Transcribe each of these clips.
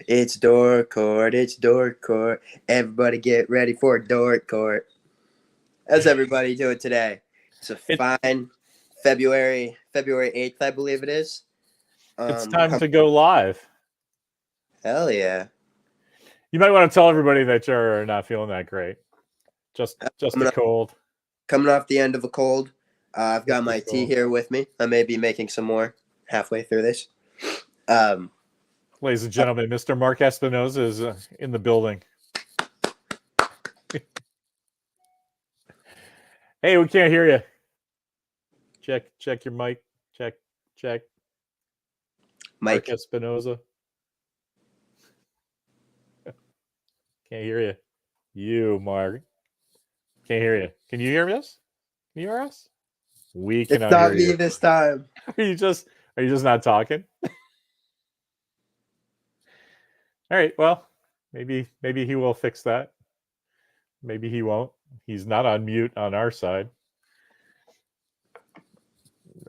It's door court. It's door court. Everybody get ready for door court. How's everybody doing today? It's a fine February 8th, I believe it is. It's time to go live. Hell yeah. You might want to tell everybody that you're not feeling that great. Just a cold. Coming off the end of a cold. I've got my tea here with me. I may be making some more halfway through this. Ladies and gentlemen, Mr. Mark Espinoza is in the building. Hey, we can't hear you. Check your mic. Check. Mike Espinoza. Can't hear you. You, Mark. Can't hear you. Can you hear us? Can you hear us? We cannot hear you. It's not me this time. Are you just not talking? All right. Well, maybe he will fix that. Maybe he won't. He's not on mute on our side.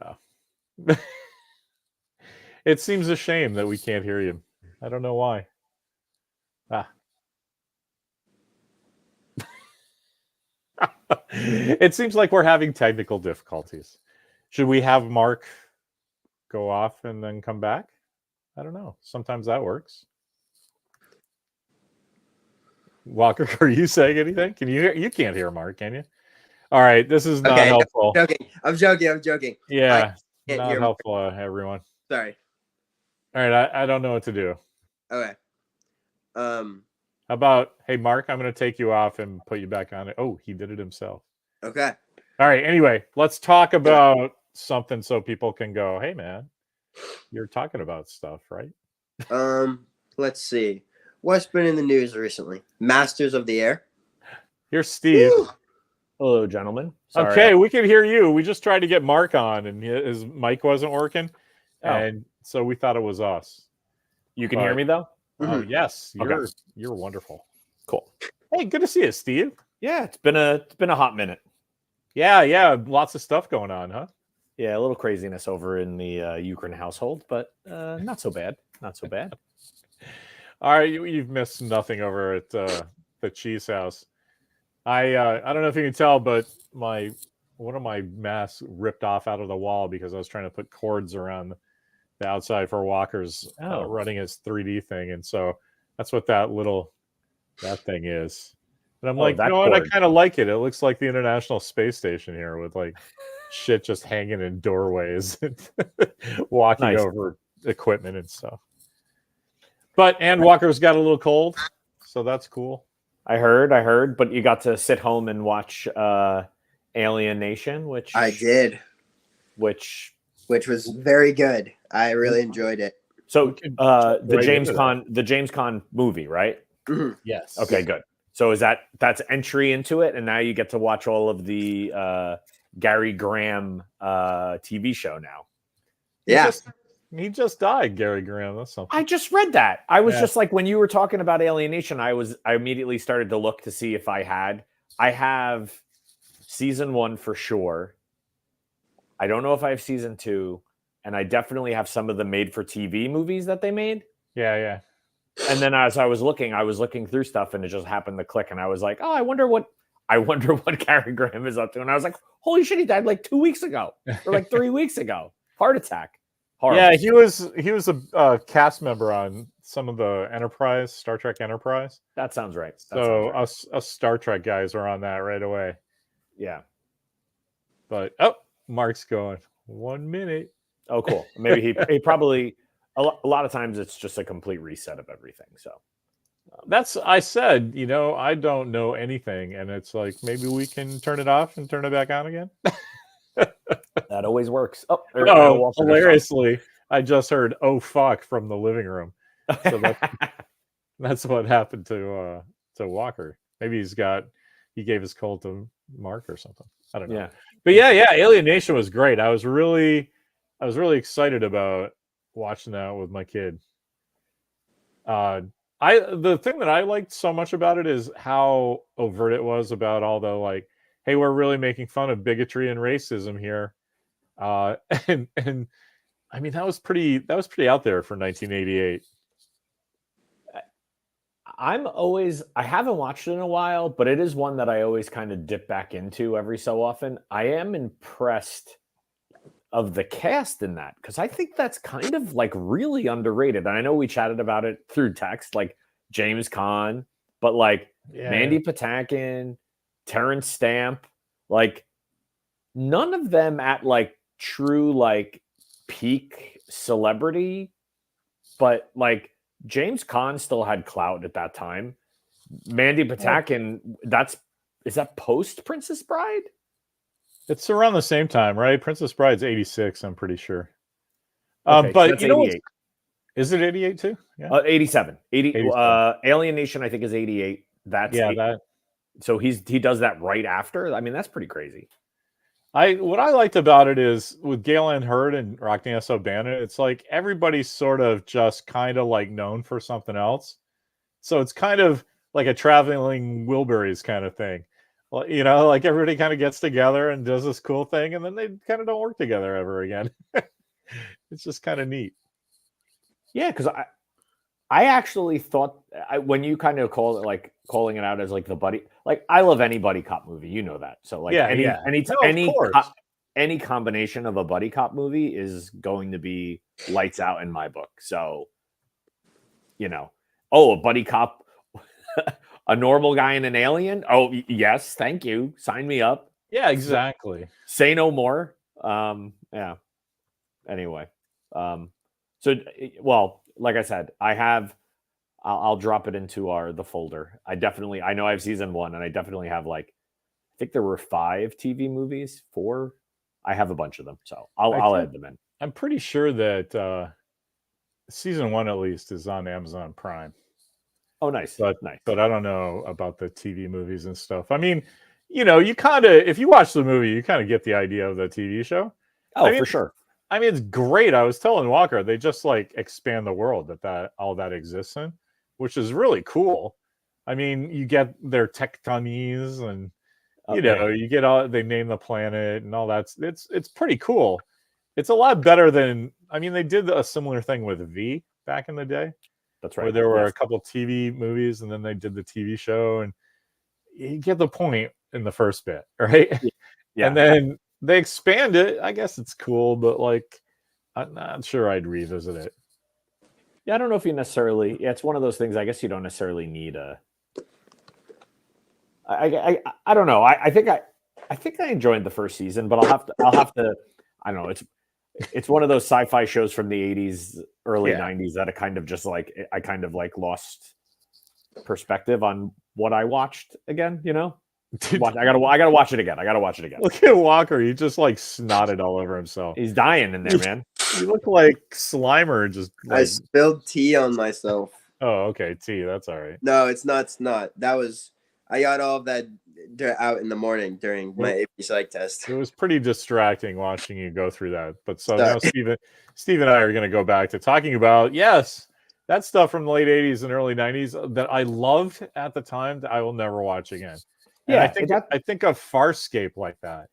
No. It seems a shame that we can't hear you. I don't know why. It seems like we're having technical difficulties. Should we have Mark go off and then come back? I don't know. Sometimes that works. Walker, are you saying anything? Can you hear? You can't hear Mark, can you? All right, this is not helpful. I'm joking. Yeah, not helpful, everyone. Sorry. All right, I don't know what to do. Okay. How about, hey, Mark, I'm going to take you off and put you back on it. Oh, he did it himself. Okay. All right, anyway, let's talk about something so people can go, hey, man, you're talking about stuff, right? Let's see. What's been in the news recently? Masters of the Air. Here's Steve. Woo! Hello, gentlemen. Sorry. Okay, we can hear you. We just tried to get Mark on, and his mic wasn't working, and so we thought it was us. You can hear me, though? Oh, yes. You're wonderful. Cool. Hey, good to see you, Steve. Yeah, it's been a hot minute. Yeah. Lots of stuff going on, huh? Yeah, a little craziness over in the Ukraine household, but not so bad. Not so bad. All right, you've missed nothing over at the Cheese House. I don't know if you can tell, but one of my masks ripped off out of the wall because I was trying to put cords around the outside for Walker's running his 3D thing, and so that's what that thing is. And I'm like, you know what? I kind of like it. It looks like the International Space Station here with like shit just hanging in doorways, walking over equipment and stuff. And Walker's got a little cold, so that's cool. I heard, but you got to sit home and watch Alien Nation, which I did. Which was very good. I really enjoyed it. So the James Caan movie, right? Mm-hmm. Yes. Okay, good. So that's entry into it, and now you get to watch all of the Gary Graham TV show now. Yeah. He just died, Gary Graham. That's something. I just read that. I was just like, when you were talking about Alienation, I immediately started to look to see if I have season 1 for sure. I don't know if I have season 2, and I definitely have some of the made-for-TV movies that they made. Yeah. And then as I was looking through stuff, and it just happened to click, and I was like, oh, I wonder what Gary Graham is up to. And I was like, holy shit, he died like 2 weeks ago or like 3 weeks ago. Heart attack. Horrible. Yeah, he was a cast member on some of the Enterprise, Star Trek Enterprise. That sounds right. Us Star Trek guys are on that right away. Yeah. But Mark's going 1 minute. Oh, cool. Maybe he probably a lot of times it's just a complete reset of everything. So I said, I don't know anything, and it's like maybe we can turn it off and turn it back on again. That always works. Hilariously, I just heard "oh fuck" from the living room. So that's what happened to Walker. Maybe he gave his cold to Mark or something. I don't know. Yeah. But yeah, Alien Nation was great. I was really excited about watching that with my kid. The thing that I liked so much about it is how overt it was about all the like, hey, we're really making fun of bigotry and racism here. And I mean that was pretty out there for 1988. I haven't watched it in a while, but it is one that I always kind of dip back into every so often. I am impressed of the cast in that because I think that's kind of like really underrated. And I know we chatted about it through text, like James Caan, but like Mandy Patinkin, Terrence Stamp, like none of them at like true like peak celebrity, but like James Caan still had clout at that time. Mandy Patinkin, is that post Princess Bride? It's around the same time, right? Princess Bride's 86, I'm pretty sure. Okay, but so that's you know 88. Is it 88 too? Yeah. 87. 87. Alien Nation, I think, is 88. That's that. So he does that right after. I mean, that's pretty crazy. What I liked about it is with Gale Ann Hurd and Roxanne O'Bannon, it's like everybody's sort of just kind of like known for something else. So it's kind of like a traveling Wilburys kind of thing. Well, you know, like everybody kind of gets together and does this cool thing, and then they kind of don't work together ever again. It's just kind of neat. Yeah, because I actually thought when you kind of calling it out as like the buddy, like I love any buddy cop movie, you know that. So like any combination of a buddy cop movie is going to be lights out in my book. So, you know, a buddy cop, a normal guy and an alien. Oh yes, thank you. Sign me up. Yeah, exactly. Say no more. Yeah. Anyway, like I said, I'll drop it into the folder. I know I have season 1 and I definitely have I think there were 5 TV movies, 4. I have a bunch of them. So I'll add them in. I'm pretty sure that season 1 at least is on Amazon Prime. Oh, nice. But I don't know about the TV movies and stuff. I mean, you know, you kind of, if you watch the movie, you kind of get the idea of the TV show. For sure. I mean, it's great. I was telling Walker, they just like expand the world that all that exists in, which is really cool. I mean, you get their tectonies and you know, you get they name the planet and all that. It's pretty cool. It's a lot better than, I mean, they did a similar thing with V back in the day. That's right. Where there were a couple TV movies and then they did the TV show, and you get the point in the first bit, right? Yeah. And then they expand it. I guess it's cool, but like, I'm not sure I'd revisit it. Yeah, I don't know if you necessarily. Yeah, it's one of those things. I guess you don't necessarily need a. I don't know. I think I enjoyed the first season, but I'll have to. I don't know. It's one of those sci-fi shows from the 80s, early 90s that I kind of lost perspective on what I watched again. You know. I gotta watch it again. Look at Walker. He just like snotted all over himself. He's dying in there, man. You look like Slimer. Just like... I spilled tea on myself. Oh, okay, tea. That's all right. No, it's not snot. I got all of that out in the morning during my AP Psych test. It was pretty distracting watching you go through that. But so now Steve and I are going to go back to talking about that stuff from the late 80s and early 90s that I loved at the time that I will never watch again. Yeah, I think of Farscape like that.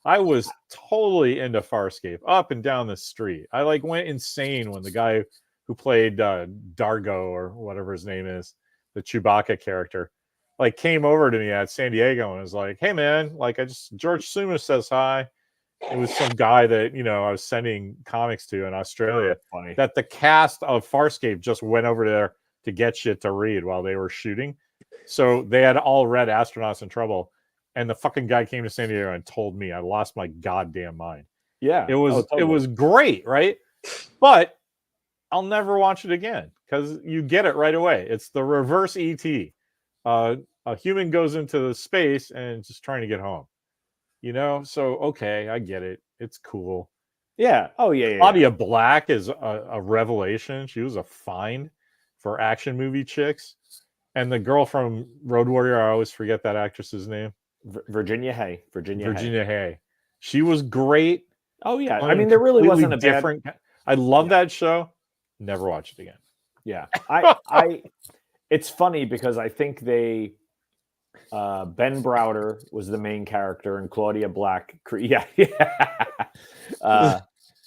I was totally into Farscape up and down the street. I like went insane when the guy who played Dargo or whatever his name is, the Chewbacca character, like came over to me at San Diego and was like, "Hey man, like George Sumas says hi." It was some guy that, you know, I was sending comics to in Australia. Funny. That the cast of Farscape just went over there to get shit to read while they were shooting. So they had all read Astronauts in Trouble, and the fucking guy came to San Diego and told me I lost my goddamn mind. Yeah, it was great, right? But I'll never watch it again because you get it right away. It's the reverse ET. A human goes into the space and just trying to get home. You know, so okay, I get it. It's cool. Yeah. Oh yeah. Claudia Black is a revelation. She was a find for action movie chicks. And the girl from Road Warrior, I always forget that actress's name. Virginia Hay. Virginia Hay. She was great. Oh yeah. I mean, there really wasn't a different. I love that show. Never watch it again. Yeah. It's funny because I think Ben Browder was the main character and Claudia Black.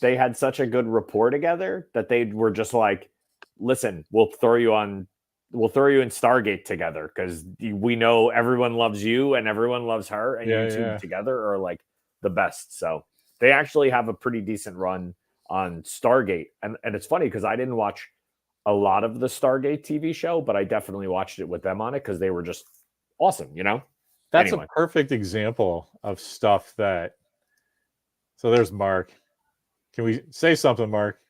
They had such a good rapport together that they were just like, listen, we'll throw you on we'll throw you in Stargate together because we know everyone loves you and everyone loves her, and you two together are like the best. So they actually have a pretty decent run on Stargate, and it's funny because I didn't watch a lot of the Stargate TV show, but I definitely watched it with them on it because they were just awesome. That's a perfect example of stuff that. So there's Mark. Can we say something, Mark?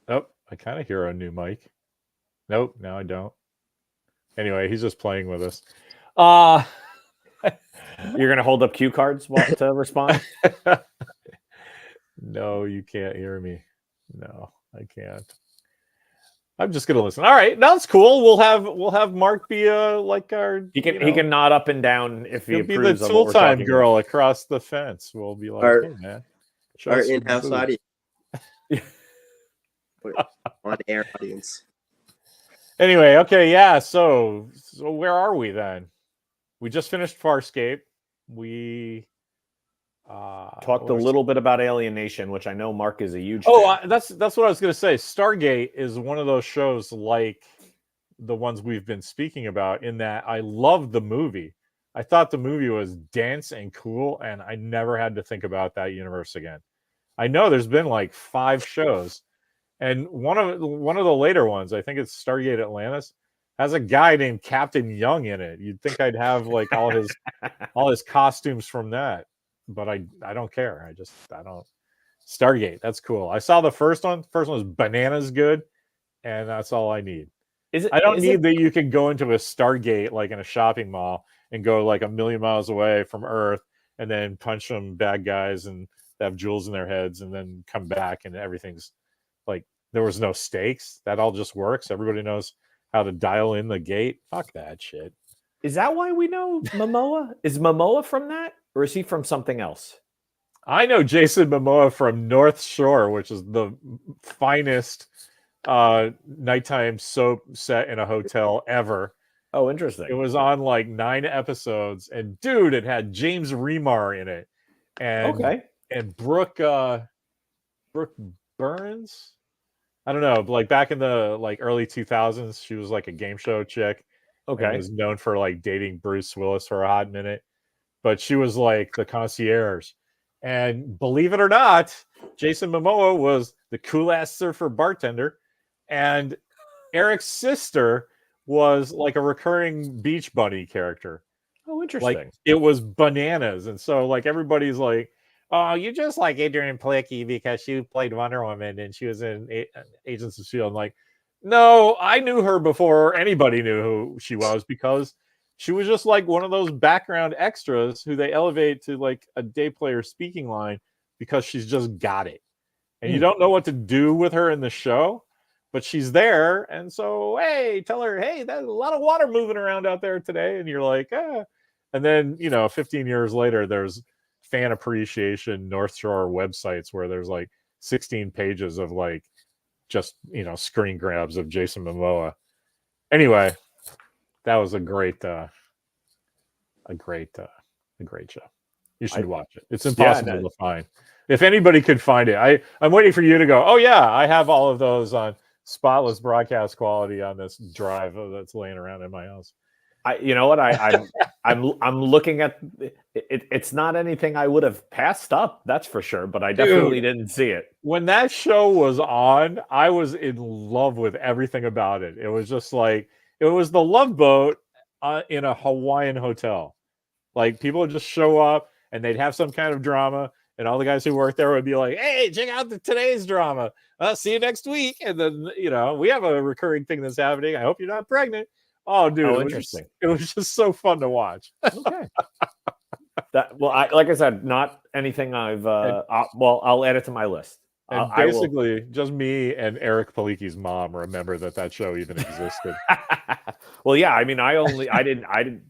Oh, I kind of hear a new mic. Nope, now I don't. Anyway, he's just playing with us. You're gonna hold up cue cards to respond? No, you can't hear me. No, I can't. I'm just gonna listen. All right, that's cool. We'll have Mark be like our. He can nod up and down if he be the tool time girl across the fence. We'll be like, hey man, our in-house audience, on air audience. Anyway, okay, yeah. So where are we then? We just finished Farscape. We talked a little bit about Alienation, which I know Mark is a huge fan. That's what I was going to say. Stargate is one of those shows like the ones we've been speaking about, in that I loved the movie. I thought the movie was dense and cool, and I never had to think about that universe again. I know there's been like 5 shows, and one of the later ones, I think it's Stargate Atlantis, has a guy named Captain Young in it. You'd think I'd have like all his costumes from that. But I don't care. I don't. Stargate, that's cool. I saw the first one. First one was bananas good, and that's all I need. I don't need that you can go into a Stargate like in a shopping mall and go like 1,000,000 miles away from Earth and then punch some bad guys and have jewels in their heads and then come back and everything's like there was no stakes. That all just works. Everybody knows how to dial in the gate. Fuck that shit. Is that why we know Momoa? Is Momoa from that? Or is he from something else? I know Jason Momoa from North Shore, which is the finest nighttime soap set in a hotel ever. Oh, interesting. It was on like 9 episodes, and dude, it had James Remar in it, and Brooke Burns. I don't know, like back in the like early 2000s, she was like a game show chick. Okay, was known for like dating Bruce Willis for a hot minute. But she was like the concierge. And believe it or not, Jason Momoa was the cool-ass surfer bartender. And Eric's sister was like a recurring Beach Bunny character. Oh, interesting. Like, it was bananas. And so like everybody's like, oh, you just like Adrian Palicki because she played Wonder Woman and she was in Agents of S.H.I.E.L.D. I'm like, no, I knew her before anybody knew who she was because she was just like one of those background extras who they elevate to like a day player speaking line because she's just got it. And you don't know what to do with her in the show, but she's there. And so, hey, tell her, hey, there's a lot of water moving around out there today. And you're like, ah. And then, 15 years later, there's fan appreciation North Shore websites where there's like 16 pages of like just, screen grabs of Jason Momoa. Anyway, that was a great show. You should watch it. It's impossible to find. If anybody could find it, I'm waiting for you to go, oh yeah, I have all of those on spotless broadcast quality on this drive that's laying around in my house. You know what? I'm looking at it. It's not anything I would have passed up, that's for sure. But I definitely didn't see it. When that show was on, I was in love with everything about it. It was just like it was the Love Boat in a Hawaiian hotel. Like people would just show up and they'd have some kind of drama, and all the guys who worked there would be like, "Hey, check out today's drama. I'll see you next week." And then we have a recurring thing that's happening. I hope you're not pregnant. Oh, dude, interesting. It was just so fun to watch. Okay. Like I said, not anything I've. I'll add it to my list. And basically, just me and Eric Palicki's mom remember that show even existed. Well, yeah. I mean, I didn't.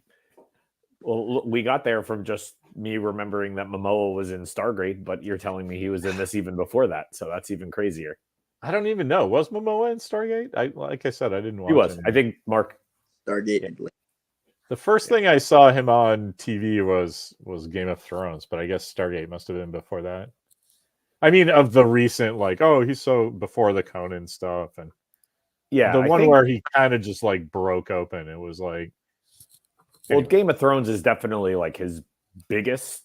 Well, we got there from just me remembering that Momoa was in Stargate, but you're telling me he was in this even before that, so that's even crazier. I don't even know. Was Momoa in Stargate? Like I said, I didn't watch. He was. Him. I think Mark. Stargate. The first thing I saw him on TV was Game of Thrones, but I guess Stargate must have been before that. I mean, of the recent, like, oh, he's so before the Conan stuff, and Yeah, the I one think, where he kind of just like broke open. It was like, well, anyway. Game of Thrones is definitely like his biggest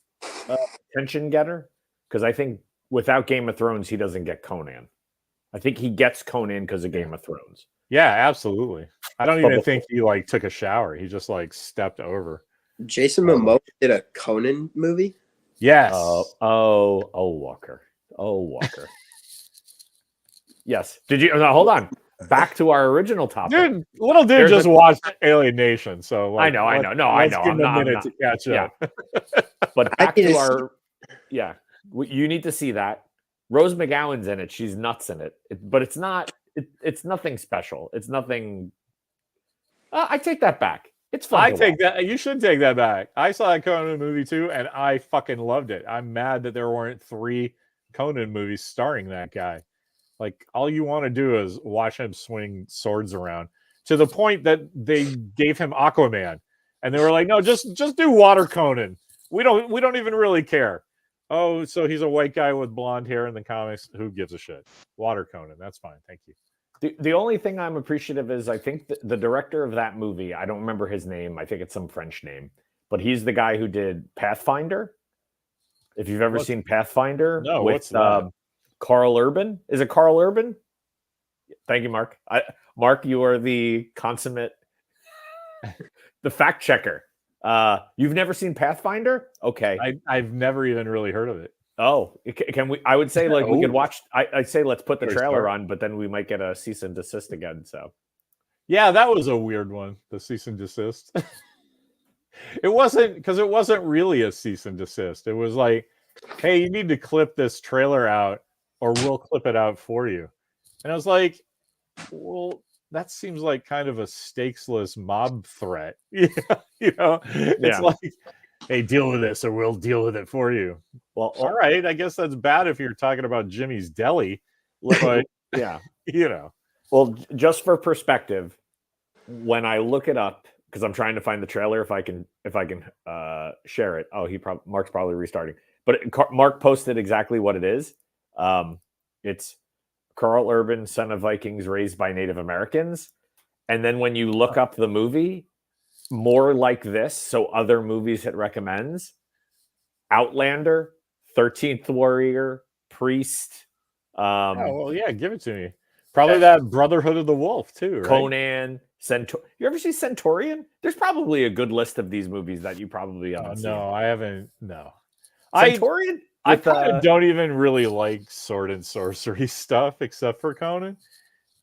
attention getter, because I think without Game of Thrones, he doesn't get Conan. I think he gets Conan because of Game of Thrones. Yeah, absolutely. I don't But even think he like took a shower. He just like stepped over. Jason Momoa did a Conan movie. Yes. Walker. Oh, Walker. Yes. Did you? No, hold on. Back to our original topic. Dude, little dude There's just watched Alien Nation, so like, I know. No, let's I know. give him a I'm minute not. to catch Yeah. up. But I back need to to our, yeah, you need to see that. Rose McGowan's in it. She's nuts in it. But it's not. It's nothing special. It's nothing. I take that back. It's fun. I take that. You should take that back. I saw that Conan movie too, and I fucking loved it. I'm mad that there weren't 3 Conan movies starring that guy. Like, all you want to do is watch him swing swords around, to the point that they gave him Aquaman, and they were like, "No, just do Water Conan. We don't even really care." Oh, so he's a white guy with blonde hair in the comics. Who gives a shit? Water Conan. That's fine. Thank you. The only thing I'm appreciative is I think the director of that movie, I don't remember his name. I think it's some French name, but he's the guy who did Pathfinder. If you've ever seen Pathfinder, No, with what's that? Carl Urban. Is it Carl Urban? Thank you, Mark. Mark, you are the consummate, the fact checker. You've never seen Pathfinder? Okay. I've never even really heard of it. Oh, can we? I would say like we could Oh. watch. I'd say let's put the Better trailer start. on, but then we might get a cease and desist again. So Yeah, that was a weird one. The cease and desist. It wasn't really a cease and desist. It was like, hey, you need to clip this trailer out, or we'll clip it out for you. And I was like, well, that seems like kind of a stakesless mob threat. Yeah, it's Yeah. like, hey, deal with this, or we'll deal with it for you. well, All right, I guess that's bad if you're talking about Jimmy's Deli, but yeah. Well, just for perspective, when I look it up, because I'm trying to find the trailer, if I can share it. Oh, Mark's probably restarting, but Mark posted exactly what it is. It's Carl Urban, son of Vikings, raised by Native Americans, and then when you look up the movie, more like this. So other movies it recommends: Outlander, 13th Warrior, Priest. oh, well, yeah, give it to me. Probably that Brotherhood of the Wolf too, right? Conan, You ever see Centurion? There's probably a good list of these movies that you probably haven't seen. No, I haven't. No, Centurion. I kind of don't even really like sword and sorcery stuff, except for Conan,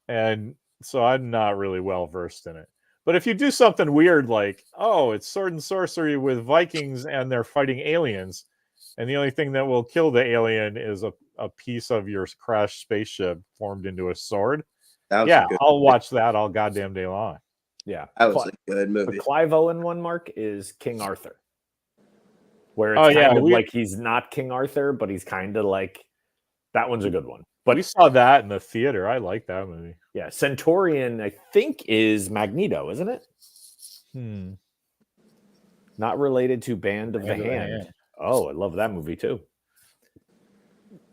and so I'm not really well versed in it. But if you do something weird like, oh, it's sword and sorcery with Vikings and they're fighting aliens, and the only thing that will kill the alien is a piece of your crashed spaceship formed into a sword. Yeah, I'll watch that all goddamn day long. Yeah, that was a good movie. The Clive Owen one, Mark, is King Arthur, where it's kind of like he's not King Arthur, but he's kind of like, that one's a good one. But we saw that in the theater. I like that movie. Yeah, Centurion, I think, is Magneto, isn't it? Not related to Band of the Hand. Oh, I love that movie too.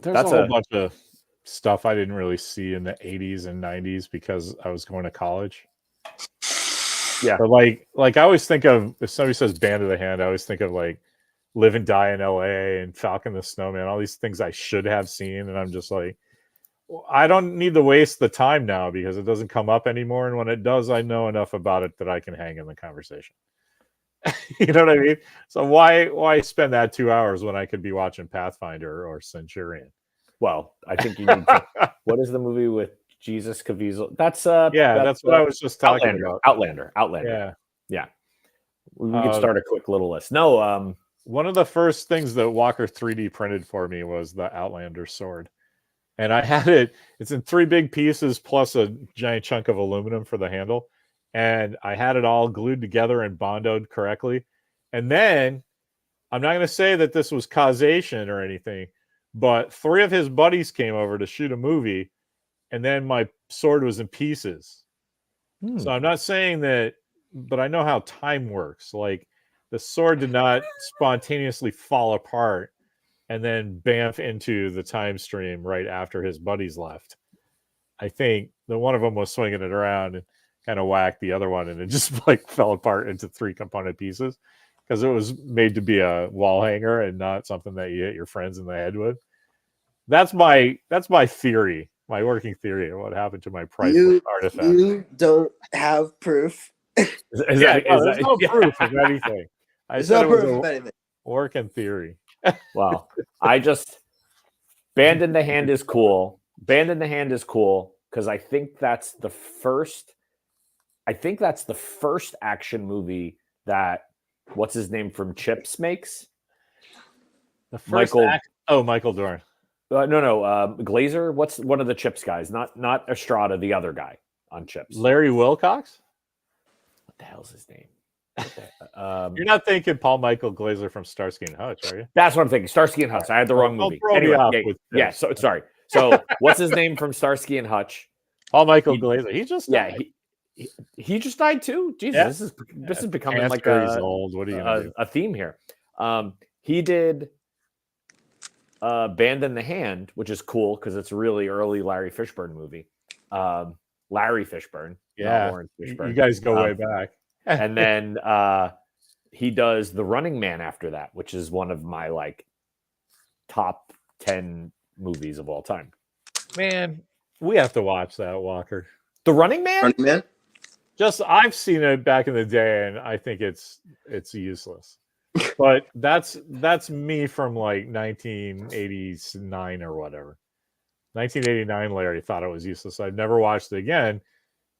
There's a whole bunch of stuff I didn't really see in the 80s and 90s because I was going to college. Yeah. But like I always think of, if somebody says Band of the Hand, I always think of like Live and Die in LA and Falcon the Snowman, all these things I should have seen. And I'm just like, I don't need to waste the time now because it doesn't come up anymore. And when it does, I know enough about it that I can hang in the conversation. You know what I mean? So why spend that 2 hours when I could be watching Pathfinder or Centurion? Well, I think you need to. What is the movie with Jesus Caviezel? That's that's what I was just talking about. Outlander. Yeah. We could start a quick little list. No, one of the first things that Walker 3D printed for me was the Outlander sword. And I had it. It's in 3 big pieces plus a giant chunk of aluminum for the handle. And I had it all glued together and bondoed correctly. And then, I'm not going to say that this was causation or anything, but 3 of his buddies came over to shoot a movie, and then my sword was in pieces. So I'm not saying that, but I know how time works. Like, the sword did not spontaneously fall apart and then bamf into the time stream right after his buddies left. I think the one of them was swinging it around and kind of whacked the other one, and it just like fell apart into 3 component pieces because it was made to be a wall hanger and not something that you hit your friends in the head with. That's my theory, my working theory of what happened to my priceless artifact. You don't have proof. There's no proof of anything. I said it was a working theory. Well, Band in the Hand is cool. Band in the Hand is cool because I think that's the first action movie that what's his name from Chips makes. The first Michael Dorn. No, Glazer. What's one of the Chips guys? Not Estrada, the other guy on Chips. Larry Wilcox. What the hell's his name? You're not thinking Paul Michael Glazer from Starsky and Hutch, are you? That's what I'm thinking. Starsky and Hutch. I had the wrong movie. Anyway, so sorry. So what's his name from Starsky and Hutch? Paul Michael Glazer. He just died. He just died too. Jesus, this is becoming like old. What are you gonna do? A theme here. He did Band in the Hand, which is cool because it's a really early Larry Fishburne movie. Larry Fishburne. Yeah, Lawrence Fishburne. You guys go way back. And then he does The Running Man after that, which is one of my like top 10 movies of all time. Man, we have to watch that, Walker. The Running Man? Running Man? Just I've seen it back in the day, and I think it's useless. But that's me from like 1989 or whatever. 1989, Larry thought it was useless. I've never watched it again.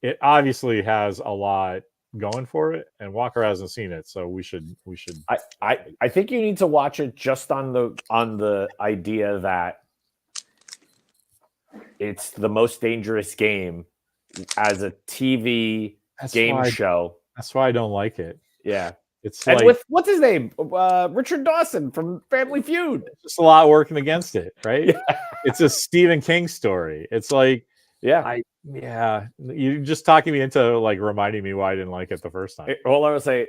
It obviously has a lot going for it, and Walker hasn't seen it, so we should. I think you need to watch it just on the idea that it's the most dangerous game as a TV game show. That's why I don't like it. Yeah. It's and like, with what's his name? Richard Dawson from Family Feud. Just a lot working against it, right? It's a Stephen King story. It's like, you're just talking me into like reminding me why I didn't like it the first time. All I would say,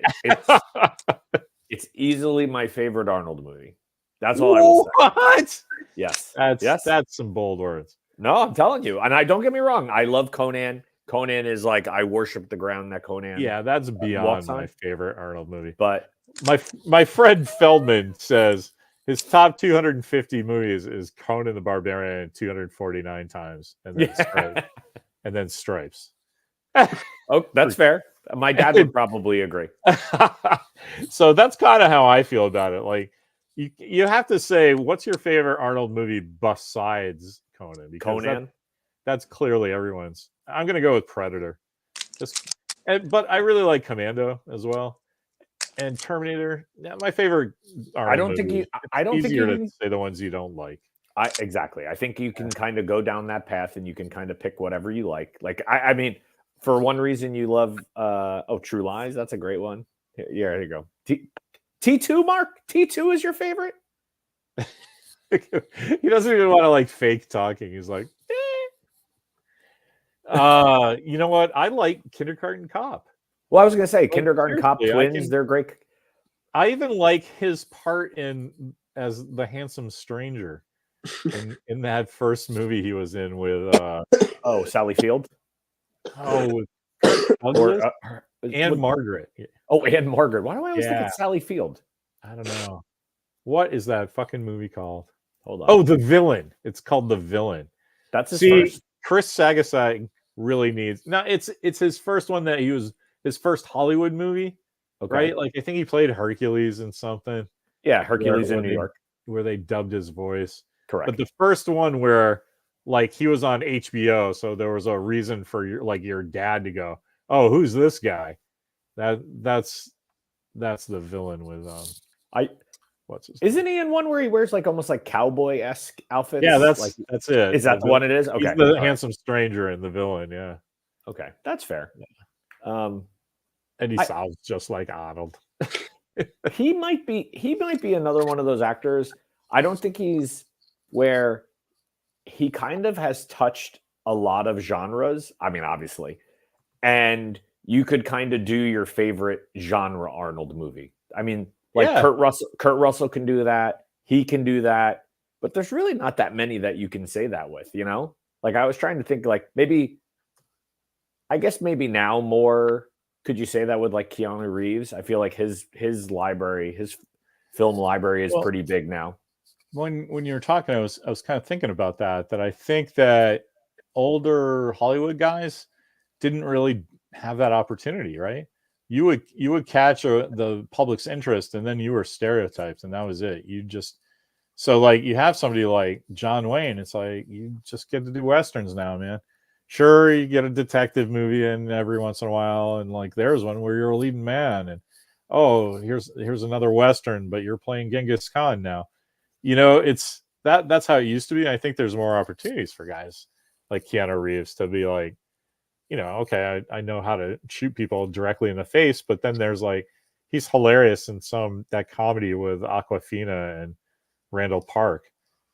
it's easily my favorite Arnold movie. That's all I will say. What? Yes. That's some bold words. No, I'm telling you. And I don't get me wrong. I love Conan. Conan is like, I worship the ground that Conan. Yeah, that's beyond my favorite Arnold movie. But my friend Feldman says his top 250 movies is Conan the Barbarian 249 times, and then Stripes. Oh, that's fair. My dad would probably agree. So that's kind of how I feel about it. Like you have to say, what's your favorite Arnold movie besides Conan? Because Conan. That's clearly everyone's. I'm going to go with Predator. But I really like Commando as well, and Terminator. Yeah, my favorite. I don't think you to say the ones you don't like. Exactly. I think you can kind of go down that path, and you can kind of pick whatever you like. Like I mean, for one reason, you love True Lies. That's a great one. Yeah, there you go. T2, Mark. T2 is your favorite. He doesn't even want to like fake talking. He's like, you know what? I like Kindergarten Cop. Well, I was going to say Kindergarten Cop twins. They're great. I even like his part as the handsome stranger in that first movie he was in with Sally Field. And Margaret. Oh, and Margaret. Why do I always think it's Sally Field? I don't know. What is that fucking movie called? Hold on. Oh, The Villain. It's called The Villain. That's his first. Chris Sagasag really needs. Now it's his first one that he was his first Hollywood movie, right? Like I think he played Hercules in something. Yeah, Hercules in New York, where they dubbed his voice. Correct. But the first one where like he was on HBO, so there was a reason for your dad to go, "Oh, who's this guy?" That's The Villain with what's his Isn't he in one where he wears like almost like cowboy-esque outfits? Yeah, that's it. Is that the one it is? Okay. He's the handsome stranger in The Villain, yeah. Okay, that's fair. And he sounds just like Arnold. He might be another one of those actors. I don't think he's where he kind of has touched a lot of genres. I mean, obviously. And you could kind of do your favorite genre Arnold movie. I mean, Kurt Russell can do that. He can do that. But there's really not that many that you can say that with, you know? Like I was trying to think, like maybe, I guess maybe now more. Could you say that with like Keanu Reeves? I feel like his library, his film library is pretty big now. When you were talking, I was kind of thinking about that I think that older Hollywood guys didn't really have that opportunity, right? You would catch the public's interest, and then you were stereotyped, and that was it. You just so like you have somebody like John Wayne. It's like you just get to do westerns now, man. Sure, you get a detective movie in every once in a while, and like there's one where you're a leading man, and oh, here's another western, but you're playing Genghis Khan now. It's that's how it used to be. I think there's more opportunities for guys like Keanu Reeves to be like, okay, I know how to shoot people directly in the face, but then there's like he's hilarious in that comedy with Aquafina and Randall Park,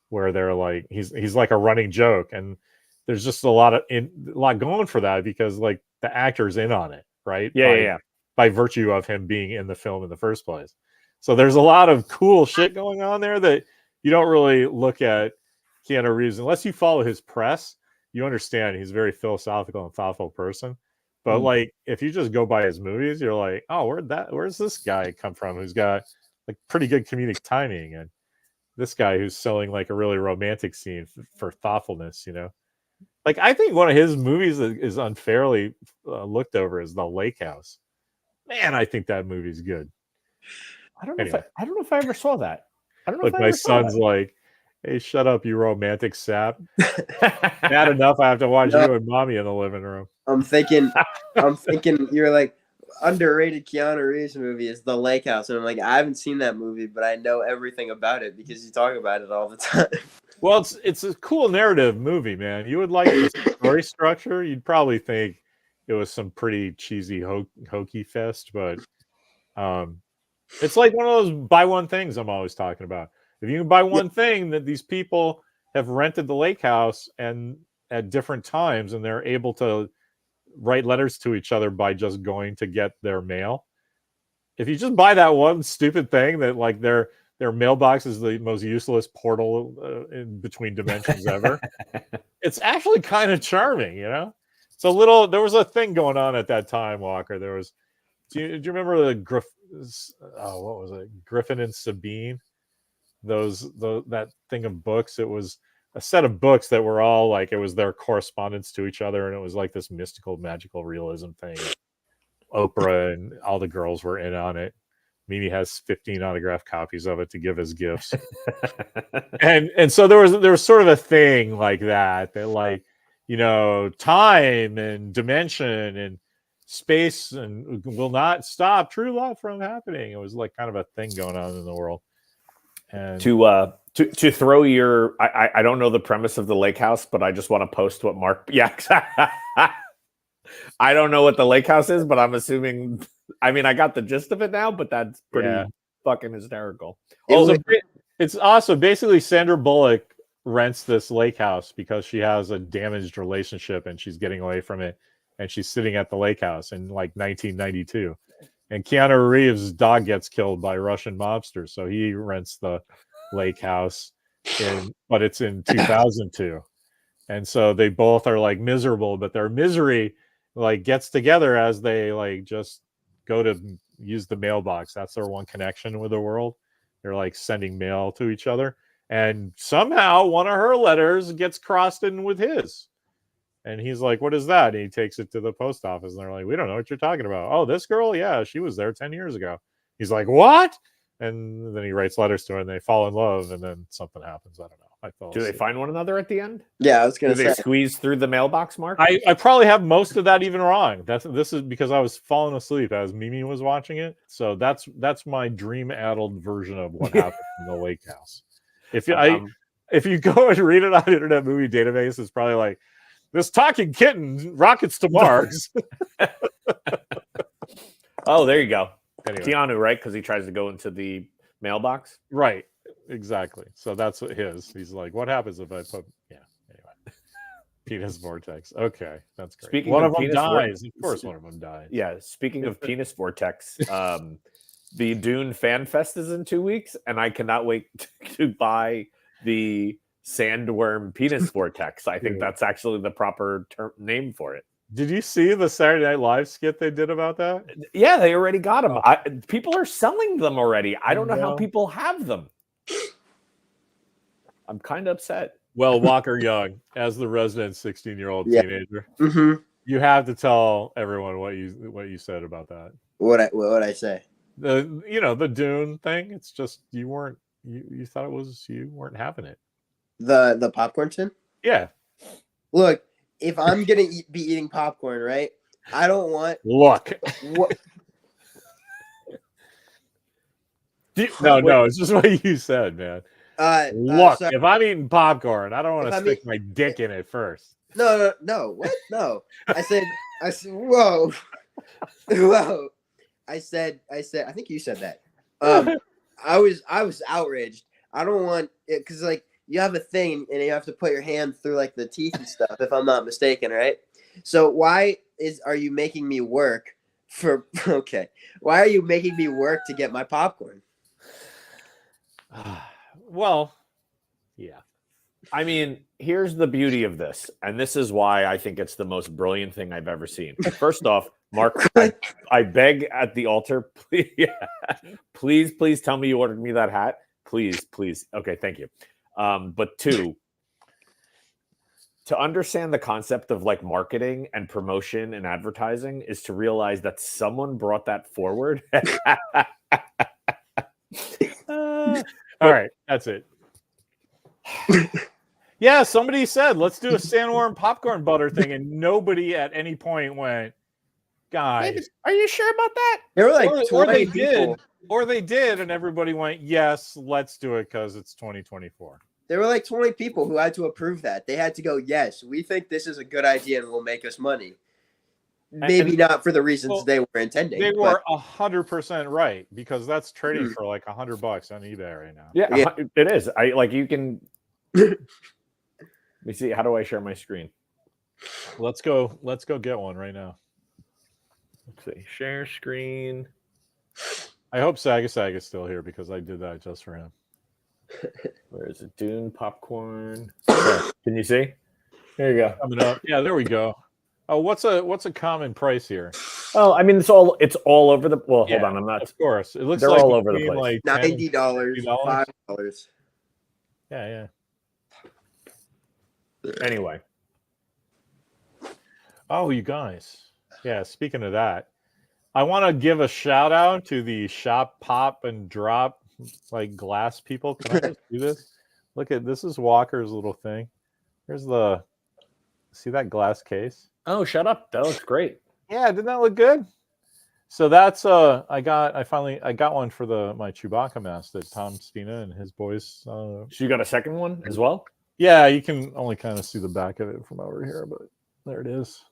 where they're like he's like a running joke, and there's just a lot going for that because like the actor's in on it, right? Yeah. By virtue of him being in the film in the first place. So there's a lot of cool shit going on there that you don't really look at Keanu Reeves unless you follow his press. You understand he's a very philosophical and thoughtful person. But like if you just go by his movies, you're like, oh, where's this guy come from who's got like pretty good comedic timing, and this guy who's selling like a really romantic scene for thoughtfulness, Like I think one of his movies that is unfairly looked over is The Lake House. Man, I think that movie's good. I don't know if I ever saw that. I don't know. Like my son's like, "Hey, shut up, you romantic sap! Bad enough I have to watch you and mommy in the living room." I'm thinking you're like underrated Keanu Reeves movie is The Lake House, and I'm like, I haven't seen that movie, but I know everything about it because you talk about it all the time. Well, it's a cool narrative movie, man. You would like the story structure. You'd probably think it was some pretty cheesy hokey fest, but it's like one of those buy one things I'm always talking about. If you can buy one thing, that these people have rented the lake house and at different times, and they're able to write letters to each other by just going to get their mail. If you just buy that one stupid thing that like their mailbox is the most useless portal in between dimensions ever, it's actually kind of charming, It's a little. There was a thing going on at that time, Walker. There was. Do you remember what was it? Griffin and Sabine. That thing of books. It was a set of books that were all like it was their correspondence to each other, and it was like this mystical, magical realism thing. Oprah and all the girls were in on it. Mimi has 15 autographed copies of it to give as gifts. and so there was sort of a thing like that like, time and dimension and space and will not stop true love from happening. It was like kind of a thing going on in the world. And to throw your, I don't know the premise of The Lake House, but I just want to post what Mark. Yeah, I don't know what The Lake House is, but I'm assuming. I mean, I got the gist of it now, but that's pretty fucking hysterical. It's awesome. Basically, Sandra Bullock rents this lake house because she has a damaged relationship and she's getting away from it, and she's sitting at the lake house in like 1992. And Keanu Reeves' dog gets killed by Russian mobsters, so he rents the lake house, but it's in 2002. And so they both are like miserable, but their misery like gets together as they like just go to use the mailbox. That's their one connection with the world. They're like sending mail to each other, and somehow one of her letters gets crossed in with his. And he's like, "What is that?" And he takes it to the post office, and they're like, "We don't know what you're talking about." "Oh, this girl? Yeah, she was there 10 years ago." He's like, "What?" And then he writes letters to her, and they fall in love, and then something happens. I don't know. Do they find one another at the end? Yeah, I was going to say. Do they squeeze through the mailbox, Mark? I probably have most of that even wrong. This is because I was falling asleep as Mimi was watching it. So that's my dream-addled version of what happened in the lake house. If you go and read it on Internet Movie Database, it's probably like, this talking kitten rockets to Mars. Oh, there you go. Anyway. Keanu, right? Because he tries to go into the mailbox. Right. Exactly. So that's what he's like, what happens if I put, anyway. Penis vortex. Okay. That's great. Speaking one of of them penis dies. Of course one of them dies. Yeah. Speaking of penis vortex, the Dune Fan Fest is in 2 weeks, and I cannot wait to buy the sandworm penis vortex. I think that's actually the proper name for it. Did you see the Saturday Night Live skit they did about that? Yeah, they already got them. People are selling them already. I don't know how people have them. I'm kind of upset. Well, Walker Young, as the resident 16-year-old teenager, you have to tell everyone what you said about that. What I say? The Dune thing. It's just you thought it was you weren't having it. The popcorn tin? Yeah. Look, if I'm gonna be eating popcorn, right? I don't want. Look. What? No, it's just what you said, man. Look, if I'm eating popcorn, I don't want to stick my dick in it first. No. What? No. I said. Whoa. Whoa. I said. I think you said that. I was outraged. I don't want it because like you have a thing and you have to put your hand through like the teeth and stuff. If I'm not mistaken, right? So why are you making me work for? Okay. Why are you making me work to get my popcorn? Well, yeah. I mean, here's the beauty of this, and this is why I think it's the most brilliant thing I've ever seen. First off, Mark, I beg at the altar, please tell me you ordered me that hat. Please. Okay, thank you. But two, to understand the concept of like marketing and promotion and advertising is to realize that someone brought that forward. All right, that's it. Yeah, somebody said, let's do a sandworm popcorn butter thing, and nobody at any point went, guys, are you sure about that? There were like or they 20 people. Or they did, and everybody went, yes, let's do it because it's 2024. There were like 20 people who had to approve that. They had to go, yes, we think this is a good idea and will make us money. Maybe not for the reasons they were intending. They were 100% right because that's trading for like $100 on eBay right now. Yeah, it is. You can. Let me see. How do I share my screen? Let's go get one right now. Let's see. Share screen. I hope Sagasag is still here because I did that just for him. Where is it? Dune popcorn. Okay. Can you see? There you go. Coming up. Yeah, there we go. Oh, what's a common price here? Oh, I mean, it's all over the. Well, hold on, I'm not. Of course, it looks they're like all over the place. Like $90, $5. Yeah. Anyway. Oh, you guys. Yeah. Speaking of that, I want to give a shout out to the shop, pop, and drop like glass people. Can I just do this? Look at this. Is Walker's little thing. Here's the. See that glass case? Oh, shut up. That looks great. Yeah, didn't that look good? So that's I got one for my Chewbacca mask that Tom Spina and his boys. So you got a second one as well? Yeah, you can only kind of see the back of it from over here, but there it is,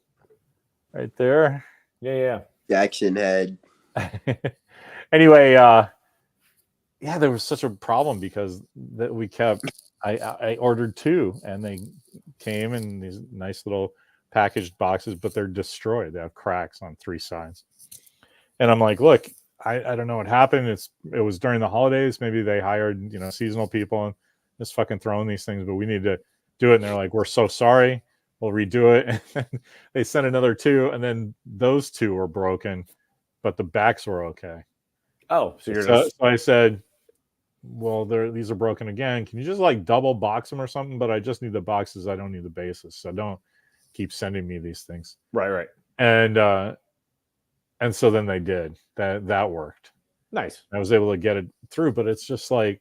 right there. Yeah. Jackson head. Anyway, yeah, there was such a problem because that we kept. I ordered two, and they came in these nice little packaged boxes, but they're destroyed. They have cracks on three sides. And I'm like, look, I don't know what happened. It was during the holidays. Maybe they hired, seasonal people and just fucking throwing these things, but we need to do it. And they're like, we're so sorry. We'll redo it. And they sent another two, and then those two were broken, but the backs were okay. Oh, so so I said, well, these are broken again. Can you just like double box them or something? But I just need the boxes. I don't need the bases. So don't keep sending me these things. Right. And so then they did. That worked. Nice. I was able to get it through, but it's just like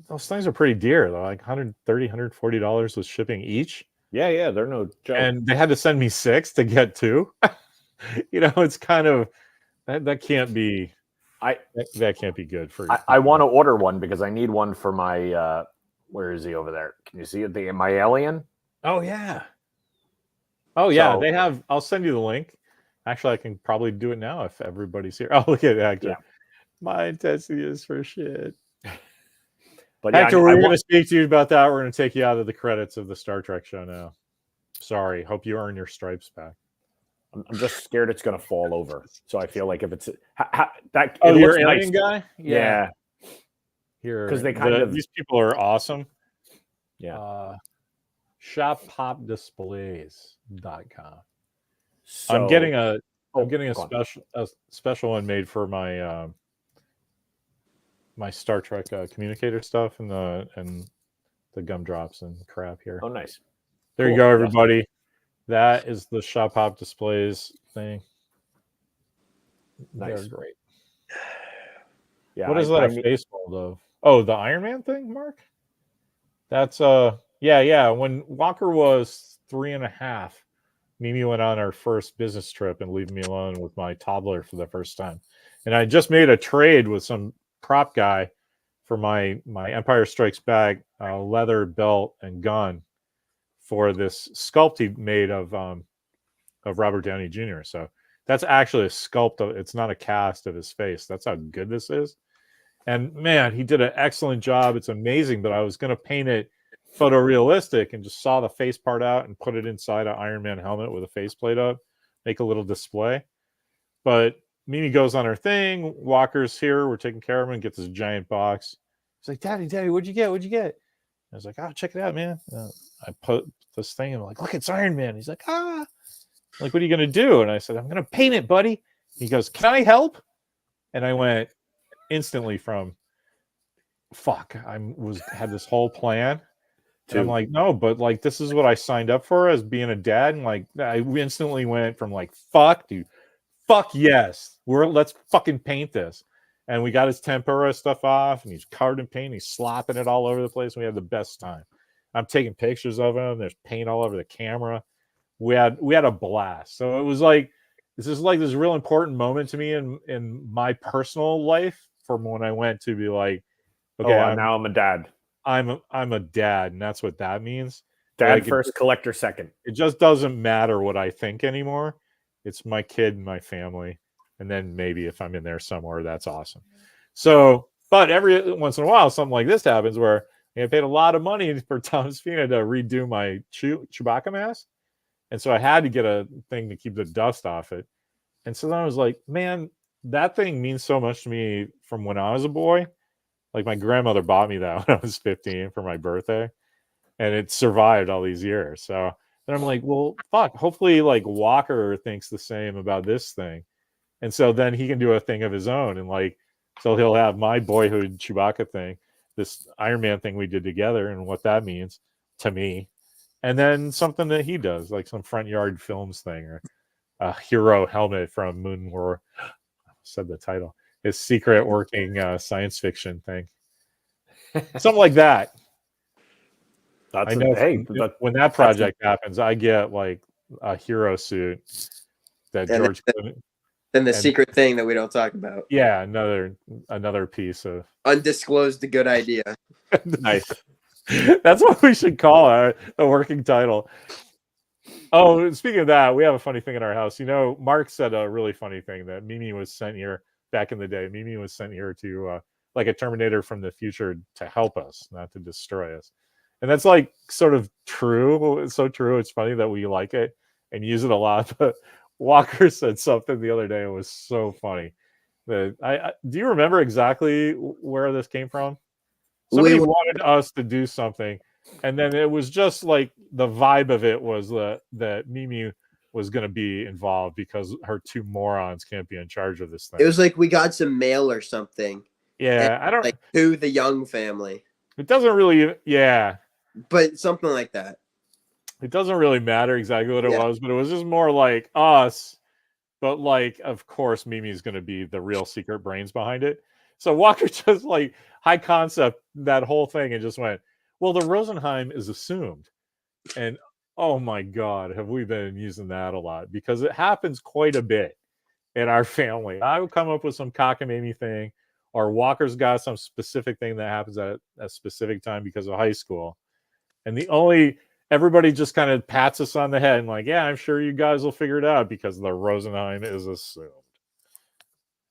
those things are pretty dear. They're like $130, $140 with shipping each. Yeah, they're no joke. And they had to send me 6 to get 2. It's kind of that can't be. That can't be good for you. I want to order one because I need one for my. Where is he over there? Can you see it? My alien. Oh yeah. They have. I'll send you the link. Actually, I can probably do it now if everybody's here. Oh, look at Hector. Yeah. My intensity is for shit. But Hector, we're going to speak to you about that. We're going to take you out of the credits of the Star Trek show now. Sorry. Hope you earn your stripes back. I'm just scared it's going to fall over. So I feel like if it's your alien guy? Yeah. Here, because they kind of these people are awesome. shoppopdisplays.com. So I'm getting a go on. special one made for my my Star Trek communicator stuff and the gumdrops and crap here. Oh, nice. There you Cool. go, Yeah. everybody. That is the Shop Hop Displays thing. Nice. They're great. Yeah. What is that a face mold of? Oh, the Iron Man thing, Mark? That's yeah. When Walker was 3.5, Mimi went on our first business trip and leaving me alone with my toddler for the first time. And I just made a trade with some prop guy for my Empire Strikes Back leather belt and gun for this sculpt he made of Robert Downey Jr. So that's actually a sculpt of, it's not a cast of his face. That's how good this is. And man, he did an excellent job. It's amazing, but I was going to paint it photorealistic and just saw the face part out and put it inside an Iron Man helmet with a faceplate up, make a little display. But Mimi goes on her thing. Walker's here. We're taking care of him and gets this giant box. He's like, Daddy, what'd you get? I was like, oh, check it out, man. I put this thing and I'm like, look, it's Iron Man. He's like, ah. I'm like, what are you going to do? And I said, I'm going to paint it, buddy. He goes, can I help? And I went instantly from, fuck, had this whole plan. And I'm like, no, but like, this is what I signed up for as being a dad. And like, I instantly went from like, fuck, dude, fuck yes. Let's fucking paint this. And we got his tempura stuff off and he's covered in paint. He's slopping it all over the place. We had the best time. I'm taking pictures of him. There's paint all over the camera. We had a blast. So it was like, this is like this real important moment to me in my personal life from when I went to be like, okay, now I'm a dad. I'm a dad, and that's what that means. Dad like first, collector second. It just doesn't matter what I think anymore. It's my kid and my family. And then maybe if I'm in there somewhere, that's awesome. So, but every once in a while, something like this happens where I paid a lot of money for Thomas Fina to redo my Chewbacca mask. And so I had to get a thing to keep the dust off it. And so then I was like, man, that thing means so much to me from when I was a boy. Like my grandmother bought me that when I was 15 for my birthday. And it survived all these years. So then I'm like, well, fuck, hopefully like Walker thinks the same about this thing. And so then he can do a thing of his own. And like, so he'll have my boyhood Chewbacca thing, this Iron Man thing we did together and what that means to me. And then something that he does, like some front yard films thing or a hero helmet from Moon War. I said the title. His secret working science fiction thing. Something like that. I know when that project happens, I get like a hero suit that George Clooney. Then the secret thing that we don't talk about. Yeah, another piece of undisclosed. A good idea. Nice. That's what we should call the working title. Oh, speaking of that, we have a funny thing in our house. You know, Mark said a really funny thing that Mimi was sent here back in the day. Mimi was sent here to like a Terminator from the future to help us, not to destroy us. And that's like sort of true. It's so true. It's funny that we like it and use it a lot. But Walker said something the other day. It was so funny. Do you remember exactly where this came from? Somebody wanted us to do something, and then it was just like the vibe of it was that Mimi was going to be involved because her two morons can't be in charge of this thing. It was like we got some mail or something. Yeah, I don't like to the Young family. It doesn't really, but something like that. It doesn't really matter exactly what it was, but it was just more like us. But like, of course, Mimi's going to be the real secret brains behind it. So Walker just like high concept that whole thing and just went, well, the Rosenheim is assumed. And oh my God, have we been using that a lot? Because it happens quite a bit in our family. I would come up with some cockamamie thing, or Walker's got some specific thing that happens at a specific time because of high school. And everybody just kind of pats us on the head and like, yeah, I'm sure you guys will figure it out because the Rosenheim is assumed.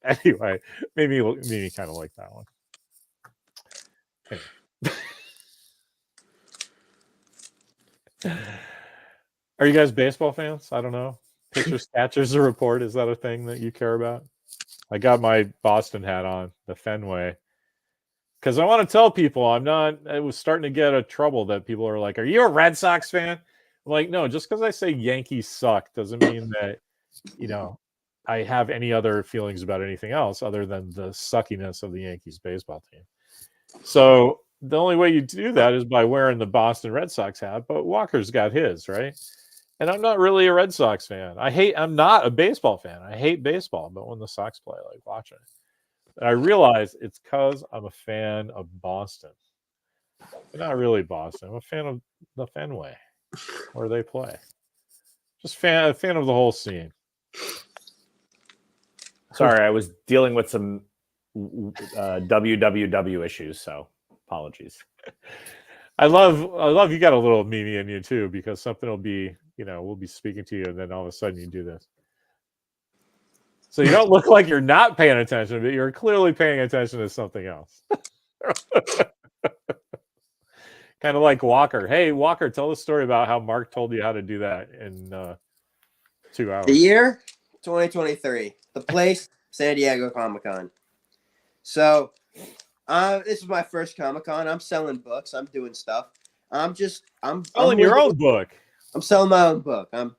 Anyway, maybe kind of like that one. Anyway. Are you guys baseball fans? I don't know. Pitchers, catchers, a report. Is that a thing that you care about? I got my Boston hat on, the Fenway. Because I want to tell people I was starting to get a trouble that people are like, are you a Red Sox fan? I'm like, no, just because I say Yankees suck doesn't mean that, I have any other feelings about anything else other than the suckiness of the Yankees baseball team. So the only way you do that is by wearing the Boston Red Sox hat, but Walker's got his, right? And I'm not really a Red Sox fan. I'm not a baseball fan. I hate baseball, but when the Sox play, I like watching it. And I realize it's because I'm a fan of Boston. But not really Boston. I'm a fan of the Fenway, where they play. Just a fan of the whole scene. Sorry, I was dealing with some WWW issues, so apologies. I love you got a little Mimi in you too, because something will be, we'll be speaking to you, and then all of a sudden you do this. So you don't look like you're not paying attention, but you're clearly paying attention to something else. Kind of like Walker. Hey, Walker, tell the story about how Mark told you how to do that in 2 hours. The year 2023. The place, San Diego Comic-Con. So, this is my first Comic-Con. I'm selling books. I'm doing stuff. I'm selling your own book. I'm selling my own book. I'm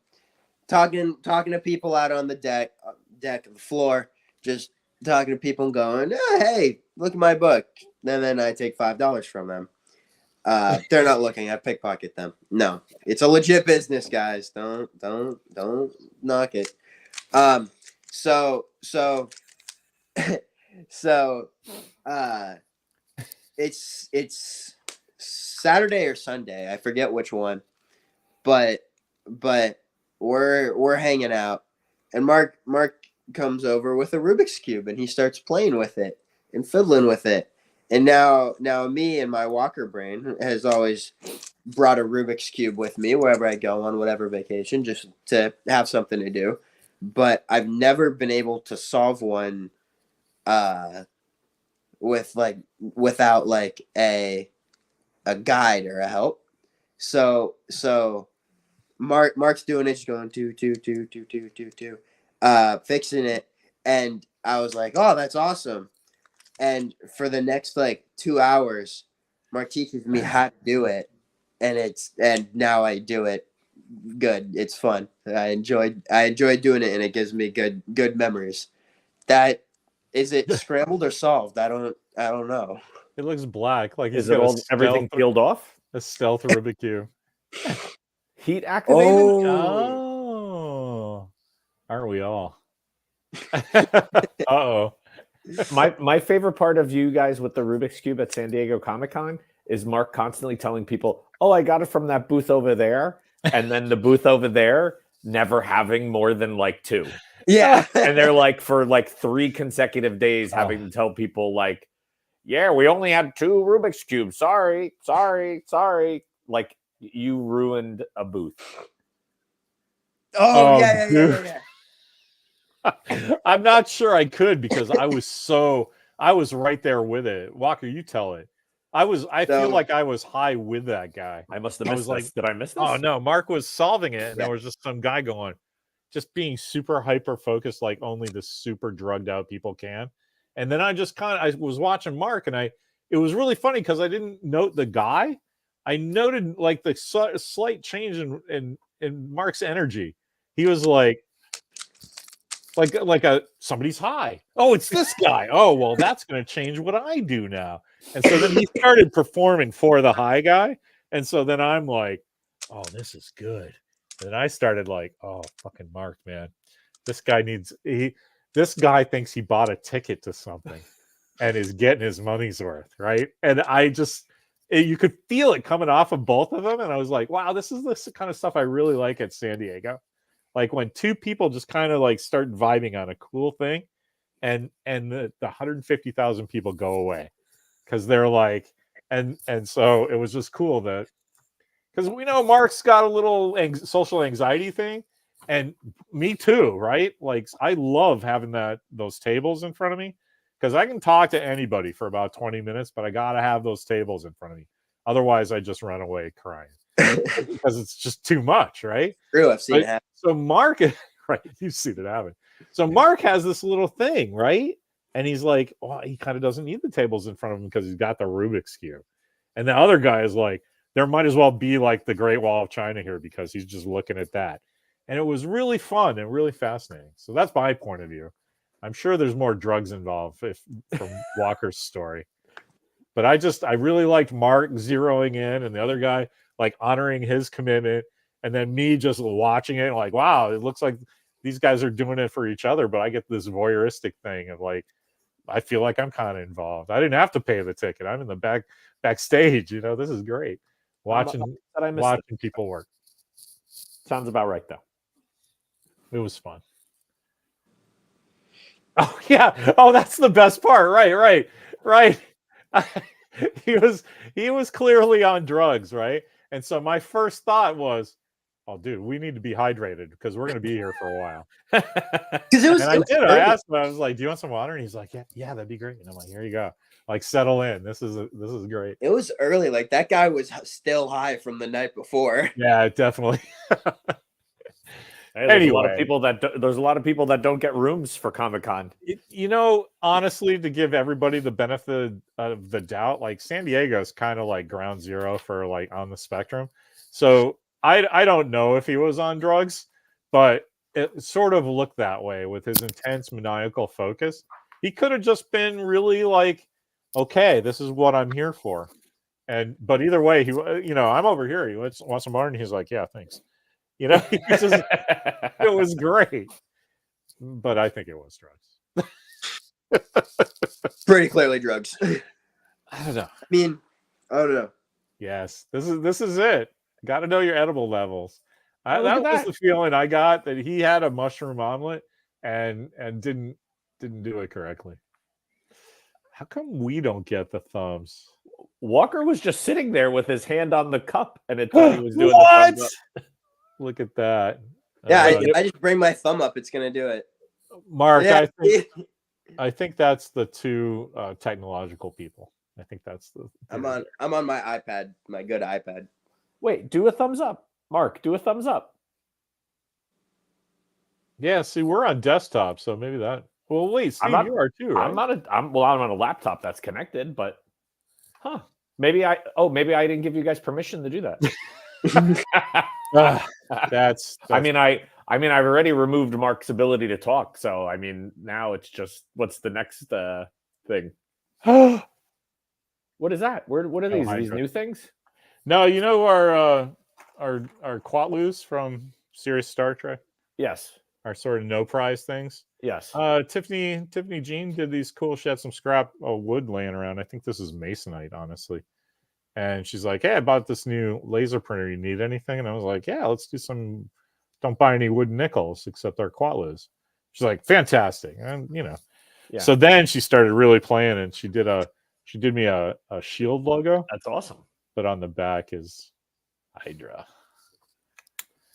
talking to people out on the deck of the floor, just talking to people and going, oh, hey, look at my book. And then I take $5 from them. They're not looking. I pickpocket them. No, it's a legit business, guys. Don't knock it. It's Saturday or Sunday. I forget which one, but we're hanging out, and Mark comes over with a Rubik's Cube, and he starts playing with it and fiddling with it. And now me and my Walker brain has always brought a Rubik's Cube with me wherever I go on whatever vacation, just to have something to do. But I've never been able to solve one without like a guide or a help. So Mark's doing it, just going 2 2 2 2 2 2 2, fixing it, and I was like, oh, that's awesome. And for the next like 2 hours, Mark teaches me how to do it, and now I do it good. It's fun. I enjoy doing it, and it gives me good memories. That is it scrambled or solved? I don't know. It looks black. Like is it all everything peeled off? A stealth Rubik's Cube. Heat activated? Oh. Aren't we all? Uh-oh. My favorite part of you guys with the Rubik's Cube at San Diego Comic-Con is Mark constantly telling people, oh, I got it from that booth over there. And then the booth over there never having more than like 2. Yeah. And they're like, for like 3 consecutive days having to tell people like, yeah, we only had 2 Rubik's Cubes. Sorry. Like you ruined a booth. Oh, yeah. I'm not sure I could, because I was right there with it. Walker, you tell it. I feel like I was high with that guy. I must have missed this. Did I miss this? Oh no, Mark was solving it, and there was just some guy going, just being super hyper focused, like only the super drugged out people can. And then I was watching Mark, and it was really funny because I didn't note the guy. I noted like the slight change in Mark's energy. He was like somebody's high. Oh, it's this guy. Oh, well, that's going to change what I do now. And so then he started performing for the high guy. And so then I'm like, oh, this is good. And then I started like, oh, fucking Mark, man. This guy thinks he bought a ticket to something and is getting his money's worth, right? And you could feel it coming off of both of them. And I was like, wow, this is the kind of stuff I really like at San Diego. Like when 2 people just kind of like start vibing on a cool thing, and the 150,000 people go away because they're like, and so it was just cool that, because we know Mark's got a little social anxiety thing, and me too, right? Like I love having those tables in front of me, because I can talk to anybody for about 20 minutes, but I gotta have those tables in front of me. Otherwise, I just run away crying. Because it's just too much, right? True, I've seen it happen. So Mark, right? You've seen it happen. So Mark has this little thing, right? And he's like, well, he kind of doesn't need the tables in front of him because he's got the Rubik's Cube. And the other guy is like, there might as well be like the Great Wall of China here because he's just looking at that. And it was really fun and really fascinating. So that's my point of view. I'm sure there's more drugs involved from Walker's story. But I really liked Mark zeroing in and the other guy like honoring his commitment. And then me just watching it like, wow, it looks like these guys are doing it for each other. But I get this voyeuristic thing of like, I feel like I'm kind of involved. I didn't have to pay the ticket. I'm in the backstage. This is great. Watching people work. Sounds about right, though. It was fun. Oh yeah. Oh, that's the best part. Right. He was clearly on drugs, right? And so my first thought was, oh, dude, we need to be hydrated because we're going to be here for a while. Because I asked him, I was like, do you want some water? And he's like, yeah, that'd be great. And I'm like, here you go. Like, settle in. This is great. It was early. Like, that guy was still high from the night before. Yeah, definitely. There's a lot of people that don't get rooms for Comic-Con. Honestly, to give everybody the benefit of the doubt, like San Diego is kind of like ground zero for like on the spectrum. So I don't know if he was on drugs, but it sort of looked that way with his intense maniacal focus. He could have just been really like, okay, this is what I'm here for. But either way, I'm over here. He wants some water, and he's like, yeah, thanks. It was great. But I think it was drugs. Pretty clearly drugs. I don't know. I don't know. Yes, this is it. Got to know your edible levels. That was the feeling I got, that he had a mushroom omelet and didn't do it correctly. How come we don't get the thumbs? Walker was just sitting there with his hand on the cup, and it thought he was doing what? the thumbs up. Look at that. Yeah, if I just bring my thumb up, it's gonna do it. Mark, yeah. I think that's the two technological people. I think that's the. I'm on my iPad, my good iPad. Wait, do a thumbs up, Mark. Do a thumbs up. Yeah, see, we're on desktop, so maybe that. Well, wait, Steve, you are too, right? I'm on a laptop that's connected, but maybe I didn't give you guys permission to do that. I've already removed Mark's ability to talk, so now it's just what's the next thing? What is that? What are these? Are these new things? No, our Quatloos from Serious Star Trek. Yes, our sort of no prize things. Yes. Tiffany Jean did these cool. She had some scrap wood laying around. I think this is masonite, honestly. And she's like, hey, I bought this new laser printer. You need anything? And I was like, yeah, let's do some. Don't buy any wooden nickels except our Quatloos. She's like, fantastic. And yeah. So then she started really playing, and she did me a shield logo. That's awesome. But on the back is Hydra.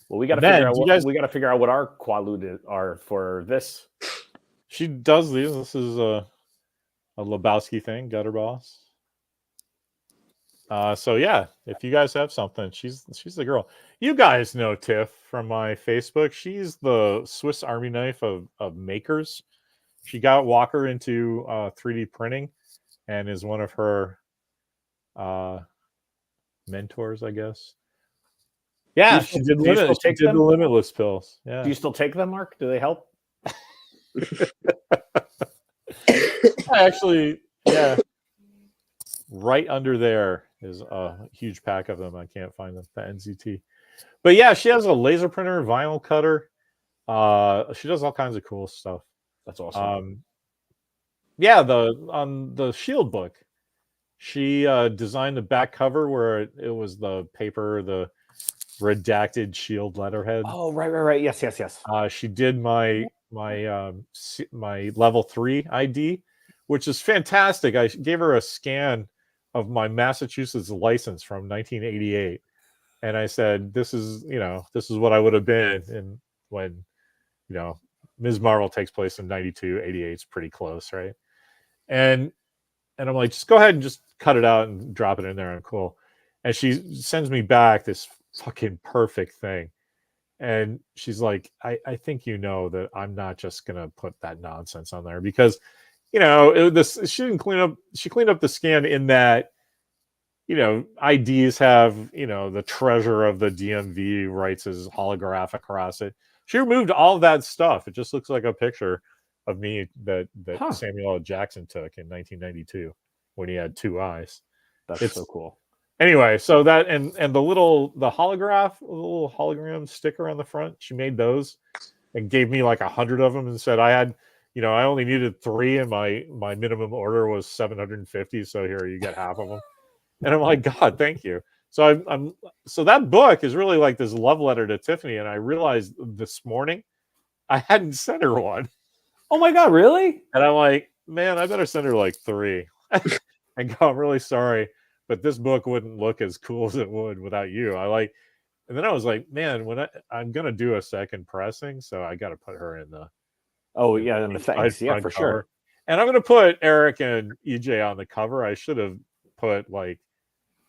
Well, we got to figure out what our Quatloos are for this. She does these. This is a Lebowski thing, Gutter Boss. So yeah, if you guys have something, she's the girl. You guys know Tiff from my Facebook. She's the Swiss Army knife of makers. She got Walker into 3D printing and is one of her mentors, I guess. Yeah, she did the Limitless pills. Yeah. Do you still take them, Mark? Do they help? Actually, yeah. Right under there is a huge pack of them. I can't find them. The NZT. But yeah, she has a laser printer, vinyl cutter. She does all kinds of cool stuff. That's awesome. Yeah, on the Shield book, she designed the back cover where it was the paper, the redacted Shield letterhead. Oh, right. Yes. She did my level 3 ID, which is fantastic. I gave her a scan of my Massachusetts license from 1988, and I said, "This is what I would have been when Ms. Marvel takes place in 92, 88 is pretty close, right?" And I'm like, just go ahead and just cut it out and drop it in there. I'm cool. And she sends me back this fucking perfect thing. And she's like, I think that I'm not just going to put that nonsense on there, because she didn't clean up. She cleaned up the scan in that, IDs have, the treasurer of the DMV writes his holograph across it. She removed all of that stuff. It just looks like a picture of me that Samuel L. Jackson took in 1992 when he had 2 eyes. That's so cool. Anyway, so that and the little hologram sticker on the front, she made those and gave me like 100 of them and said I had, I only needed 3 and my minimum order was 750. So here, you get half of them. And I'm like, God, thank you. So so that book is really like this love letter to Tiffany. And I realized this morning I hadn't sent her one. Oh my God, really? And I'm like, man, I better send her like 3 and go, I'm really sorry, but this book wouldn't look as cool as it would without you. And then I was like, man, when I'm going to do a second pressing, so I got to put her in the, in the thanks. Yeah, for sure. And I'm going to put Eric and EJ on the cover. I should have put like,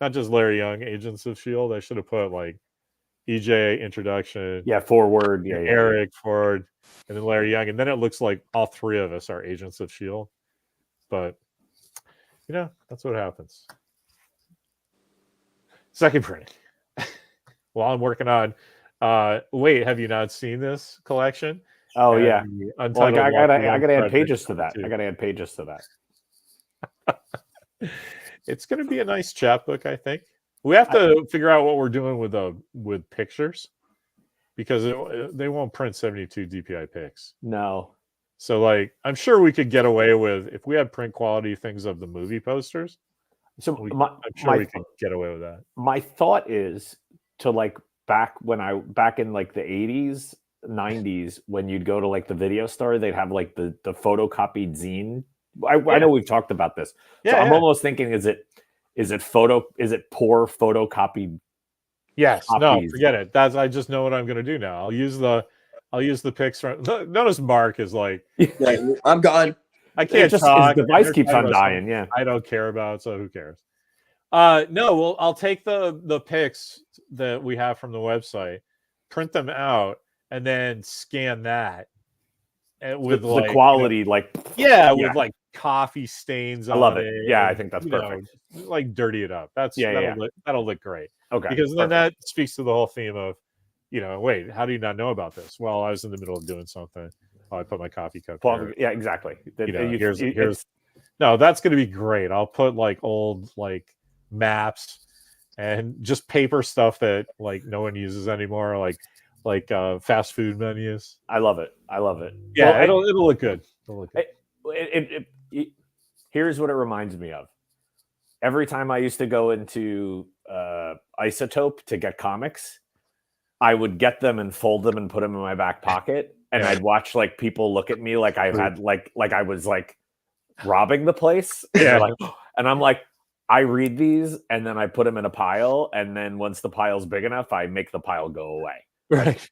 not just Larry Young, Agents of S.H.I.E.L.D. I should have put like EJ introduction. Yeah, forward. Yeah, Eric forward, and then Larry Young. And then it looks like all 3 of us are Agents of S.H.I.E.L.D. But, that's what happens. Second printing. Well, I'm working on. Wait, have you not seen this collection? Oh, yeah. Well, I gotta add pages to that. It's going to be a nice chapbook, I think. We have to figure out what we're doing with pictures, because they won't print 72 DPI pics. No. So, like, I'm sure we could get away with, if we had print quality things of the movie posters. So I'm sure we could get away with that. My thought is to like back in like the 80s, 90s, when you'd go to like the video store, they'd have like the photocopied zine. I know we've talked about this. So I'm almost thinking, is it poor photocopied? Yes. copies? No, forget it. I just know what I'm going to do now. I'll use the pics from. Notice Mark is like, I'm gone. I can't talk. His device keeps on dying. Yeah, I don't care about. So who cares? No. Well, I'll take the pics that we have from the website, print them out, and then scan that with the quality, with like coffee stains on it. I love it. Yeah, I think that's perfect. Like dirty it up. That'll look great. Okay, because then that speaks to the whole theme of, wait, how do you not know about this? Well, I was in the middle of doing something. Oh, I put my coffee cup there. Yeah, exactly. Here's no, that's going to be great. I'll put like old like maps and just paper stuff that like no one uses anymore, like fast food menus. I love it. Yeah, it'll look good. Here's what it reminds me of. Every time I used to go into Isotope to get comics, I would get them and fold them and put them in my back pocket, and I'd watch like people look at me like I've had like I was like robbing the place. Yeah, and I'm like, I read these and then I put them in a pile, and then once the pile's big enough, I make the pile go away. Right.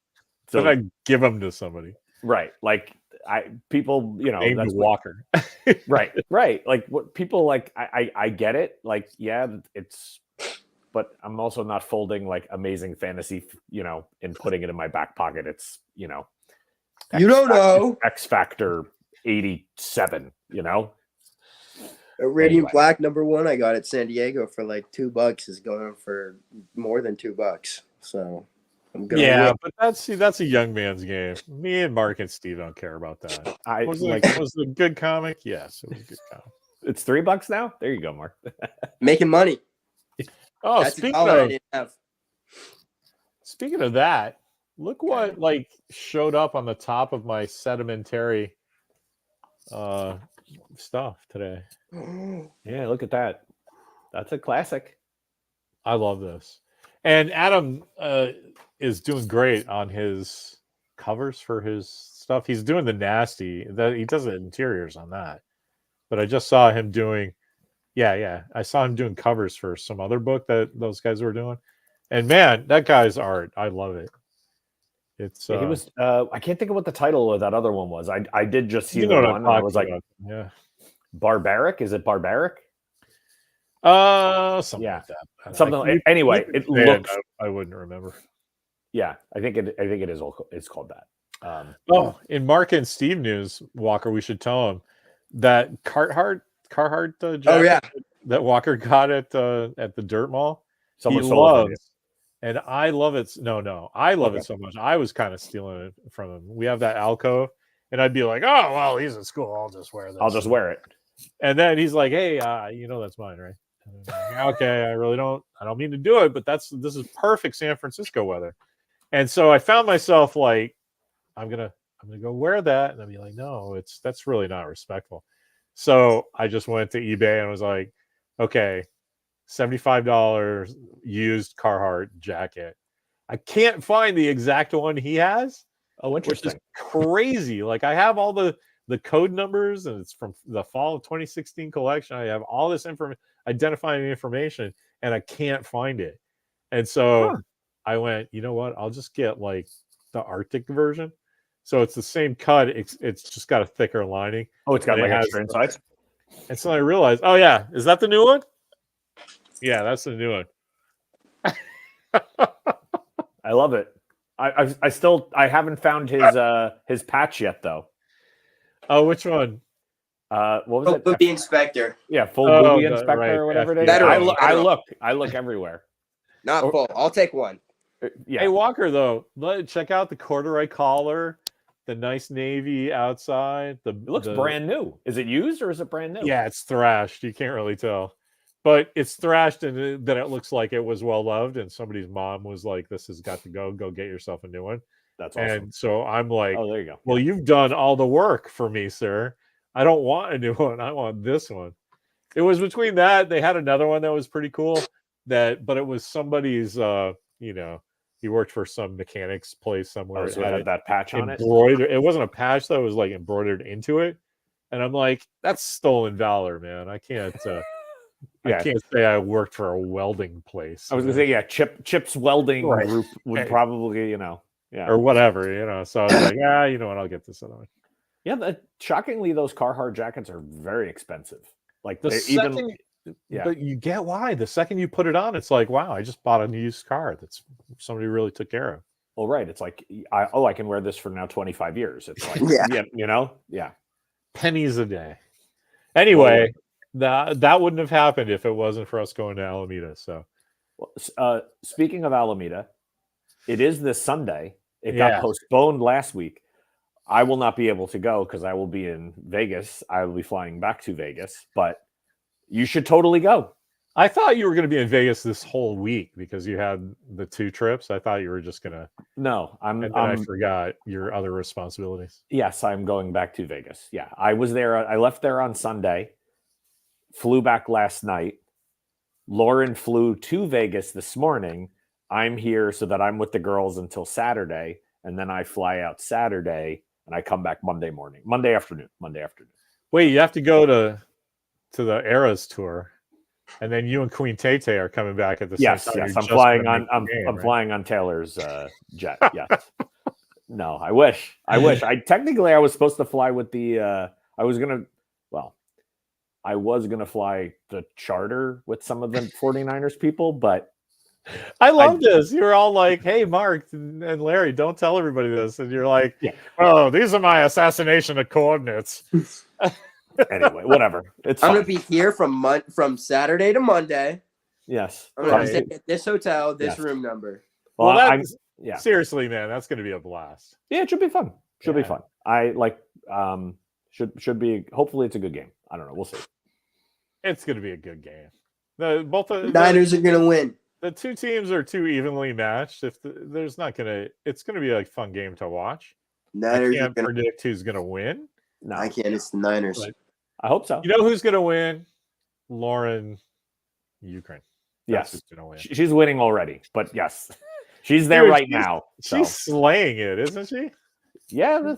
So then I give them to somebody. Right. Like people, that's Walker. Right. Like what people like, I get it. Like, yeah, but I'm also not folding like Amazing Fantasy, and putting it in my back pocket. It's, you don't know. X Factor 87, Radiant Black #1 I got at San Diego for like $2 is going for more than $2. So I'm gonna win. But that's a young man's game. Me and Mark and Steve don't care about that. Was it a good comic? Yes, it was a good comic. It's $3 now. There you go, Mark. Making money. Oh, that's all I didn't have. Speaking of that, look what like showed up on the top of my sedimentary stuff today. Yeah, look at that. That's a classic. I love this. And Adam is doing great on his covers for his stuff. He's doing the nasty. He does the interiors on that. But I just saw him doing, I saw him doing covers for some other book that those guys were doing. And man, that guy's art, I love it. It's he was. I can't think of what the title of that other one was. I did just see the one. And I was like, Barbaric. Is it Barbaric? Something like that. Something. Anyway, it looks. I wouldn't remember. Yeah, I think it is. It's called that. In Mark and Steve news, Walker, we should tell them that Carhartt jacket Oh yeah. that Walker got at the Dirt Mall. Someone He stole it from you. loves, and I love it. No, I love Okay. it so much. I was kind of stealing it from him. We have that alcove, and I'd be like, "Oh well, he's in school. I'll just wear this. I'll just wear it. And then he's like, "Hey, that's mine, right?" And I'm like, okay, I don't mean to do it, but this is perfect San Francisco weather. And so I found myself like, I'm gonna go wear that, and I'd be like, no, that's really not respectful. So I just went to eBay and was like, okay, $75 used Carhartt jacket. I can't find the exact one he has. Oh, interesting. Which is crazy. Like I have all the code numbers, and it's from the fall of 2016 collection. I have all this identifying information, and I can't find it. And so I went, you know what? I'll just get like the Arctic version. So it's the same cut. It's just got a thicker lining. Oh, it's got like extra inside. And so I realized, oh yeah, is that the new one? Yeah, that's the new one. I love it. I haven't found his patch yet though. Oh, which one? What was it? Booby Inspector. Yeah, full booby inspector right. or whatever it is. Veteran. I look everywhere. Not full. I'll take one. Yeah. Hey Walker, though, check out the corduroy collar, the nice navy outside. It looks brand new. Is it used or is it brand new? Yeah, it's thrashed. You can't really tell, but it's thrashed, and then it looks like it was well loved. And somebody's mom was like, "This has got to go. Go get yourself a new one." That's awesome. And so I'm like, "Oh, there you go." Well, you've done all the work for me, sir. I don't want a new one. I want this one. It was between that. They had another one that was pretty cool. But it was somebody's. He worked for some mechanics place somewhere. So it had that patch on it. Embroidered. It wasn't a patch though. It was like embroidered into it. And I'm like, that's stolen valor, man. I can't. I can't say I worked for a welding place. I was gonna say, yeah, Chip's welding group would probably, or whatever, So I was like, you know what? I'll get this other one. Yeah, shockingly, those Carhartt jackets are very expensive. Like but you get why. The second you put it on, it's like, wow, I just bought a used car that's somebody really took care of. Well, right. It's like, I can wear this for now 25 years. It's like, pennies a day. Anyway, that wouldn't have happened if it wasn't for us going to Alameda. So, speaking of Alameda, it is this Sunday. It got postponed last week. I will not be able to go because I will be in Vegas. I will be flying back to Vegas, but you should totally go. I thought you were going to be in Vegas this whole week because you had the 2 trips. I thought you were just going to. No, I forgot your other responsibilities. Yes, I'm going back to Vegas. Yeah, I was there. I left there on Sunday, flew back last night. Lauren flew to Vegas this morning. I'm here so that I'm with the girls until Saturday, and then I fly out Saturday, and I come back Monday afternoon. Wait, you have to go to the Eras tour, and then you and Queen Tay are coming back at the same time. Yes, I'm flying on. I'm flying on Taylor's jet. Yes. No, I wish. I was supposed to fly with the. I was gonna fly the charter with some of the 49ers people, but I love this. You're all like, "Hey, Mark and Larry, don't tell everybody this," and you're like, "Oh, these are my assassination of coordinates." Anyway, whatever. I'm gonna be here from Saturday to Monday. Yes, I'm gonna stay at this hotel, this room number. Well, seriously, man, that's gonna be a blast. Yeah, it should be fun. Should be fun. Should be. Hopefully, it's a good game. I don't know. We'll see. It's gonna be a good game. The Niners are gonna win. The 2 teams are too evenly matched. It's gonna be a fun game to watch. Niners I can't predict who's gonna win. No, I can't. It's the Niners. But I hope so. You know who's going to win? Lauren, Ukraine. Yes, gonna win. She's winning already. But yes, she's there now. She's slaying it, isn't she? Yeah,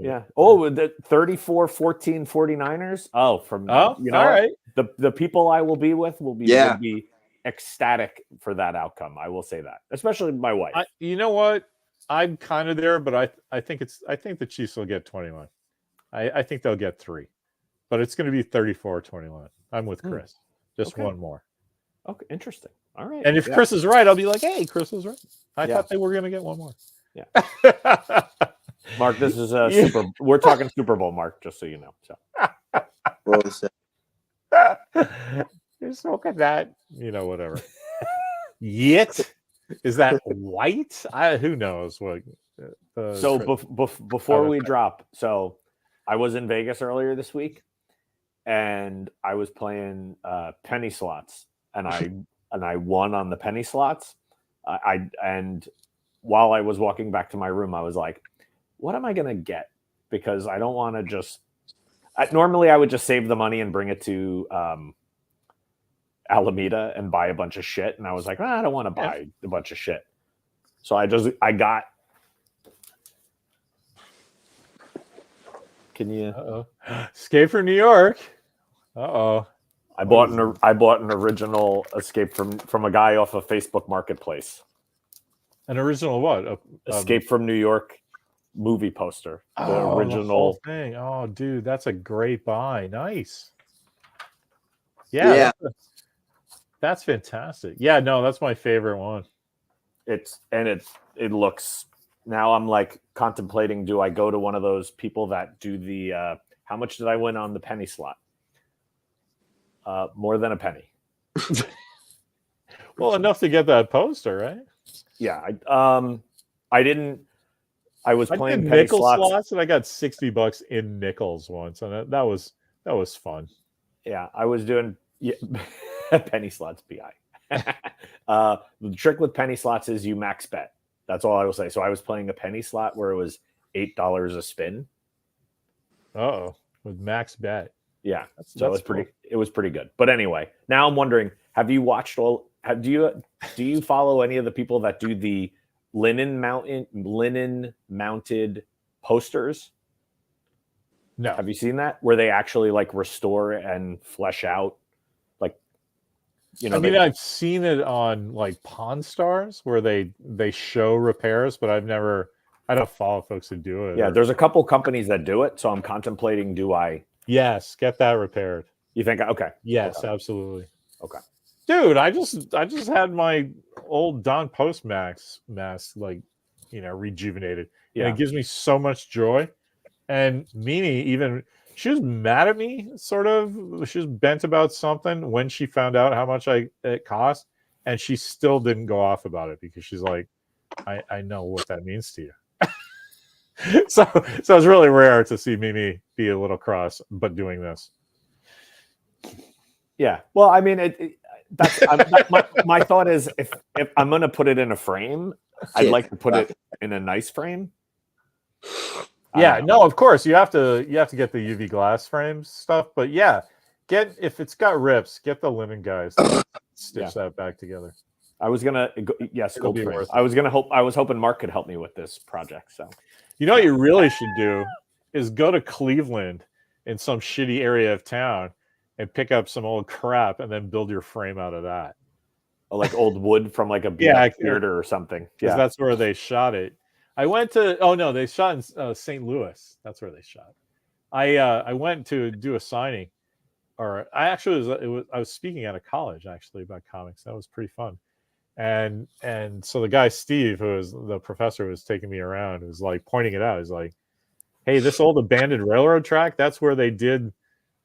yeah. Oh, the 34-14 49ers. Oh, all right. The people I will be with will be ecstatic for that outcome. I will say that, especially my wife. You know what? I'm kind of there, but I think the Chiefs will get 21. I think they'll get 3, but it's going to be 34-21. I'm with Chris. Just one more. Okay, interesting. All right. And if Chris is right, I'll be like, "Hey, Chris was right. I thought they were going to get one more." Yeah. Mark, this is We're talking Super Bowl, Mark. Just so you know. So. What was that? You're smoking that, whatever. Yet, is that white? Who knows what? So before we drop, so I was in Vegas earlier this week, and I was playing penny slots, and I won on the penny slots. And while I was walking back to my room, I was like, "What am I gonna get?" Because I don't want to just. Normally, I would just save the money and bring it to Alameda and buy a bunch of shit, and I was like, I don't want to buy a bunch of shit. So I got. Can you? Escape from New York. Uh-oh. I bought an original Escape from a guy off of Facebook Marketplace. An original what? Escape from New York movie poster. The original the whole thing. Oh, dude, that's a great buy. Nice. Yeah. That's fantastic. Yeah, no, that's my favorite one. It looks. Now I'm like contemplating, do I go to one of those people that do the how much did I win on the penny slot? More than a penny. Well, enough to get that poster, right? Yeah. I didn't. I was playing did penny nickel slots, and I got $60 in nickels once, and that was fun. Yeah, I was doing penny slots. Bi. The trick with penny slots is you max bet. That's all I will say. So I was playing a penny slot where it was $8 a spin. With max bet. Yeah, so it was pretty good. But anyway, now I'm wondering: have you watched do you follow any of the people that do the linen mounted posters? No. Have you seen that where they actually like restore and flesh out, like I've seen it on like Pawn Stars where they show repairs, but I don't follow folks who do it. Yeah, there's a couple companies that do it, so I'm contemplating, do I? Yes, get that repaired. You think? Okay. Yes, okay. Absolutely. Okay. Dude, I just had my old Don Post mask rejuvenated. Yeah. And it gives me so much joy. And Mimi she was mad at me, sort of. She was bent about something when she found out how much it cost, and she still didn't go off about it because she's like, I know what that means to you. So it's really rare to see Mimi be a little cross, but doing this. Yeah. Well, I mean, my thought is if I'm going to put it in a frame, I'd like to put it in a nice frame. Yeah. No, of course you have to get the UV glass frames stuff, but yeah, if it's got rips, get the linen guys to stitch that back together. I was gonna gold frames. I was hoping Mark could help me with this project. So. What you really should do is go to Cleveland in some shitty area of town and pick up some old crap and then build your frame out of that. Like old wood from like a theater or something. Because that's where they shot it. I went to they shot in St. Louis. That's where they shot. I went to do a signing, or I was speaking at a college actually about comics. That was pretty fun. And so the guy Steve, who was the professor, was taking me around, was like pointing it out. He's like, "Hey, this old abandoned railroad track, that's where they did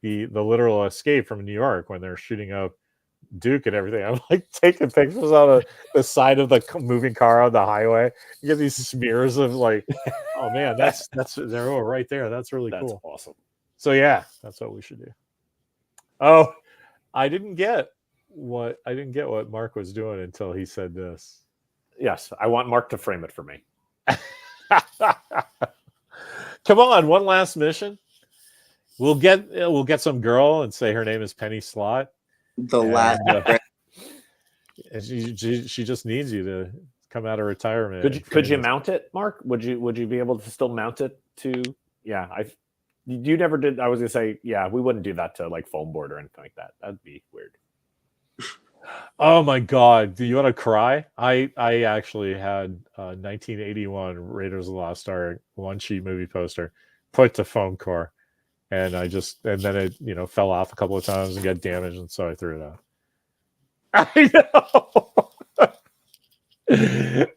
the literal escape from New York when they're shooting up Duke and everything." I'm like taking pictures on the side of the moving car on the highway. You get these smears of like, oh man, that's they're right there. That's really cool. That's awesome. So yeah, that's what we should do. Oh, I didn't get what Mark was doing until he said this. Yes, I want Mark to frame it for me. Come on, one last mission. We'll get some girl and say her name is Penny Slot. And she just needs you to come out of retirement. Could you mount it, Mark? Would you be able to still mount it to? Yeah, you never did. I was gonna say, yeah, we wouldn't do that to like foam board or anything like that. That'd be weird. Oh my God! Do you want to cry? I actually had 1981 Raiders of the Lost Ark one sheet movie poster put to foam core, and then it fell off a couple of times and got damaged, and so I threw it out. I know.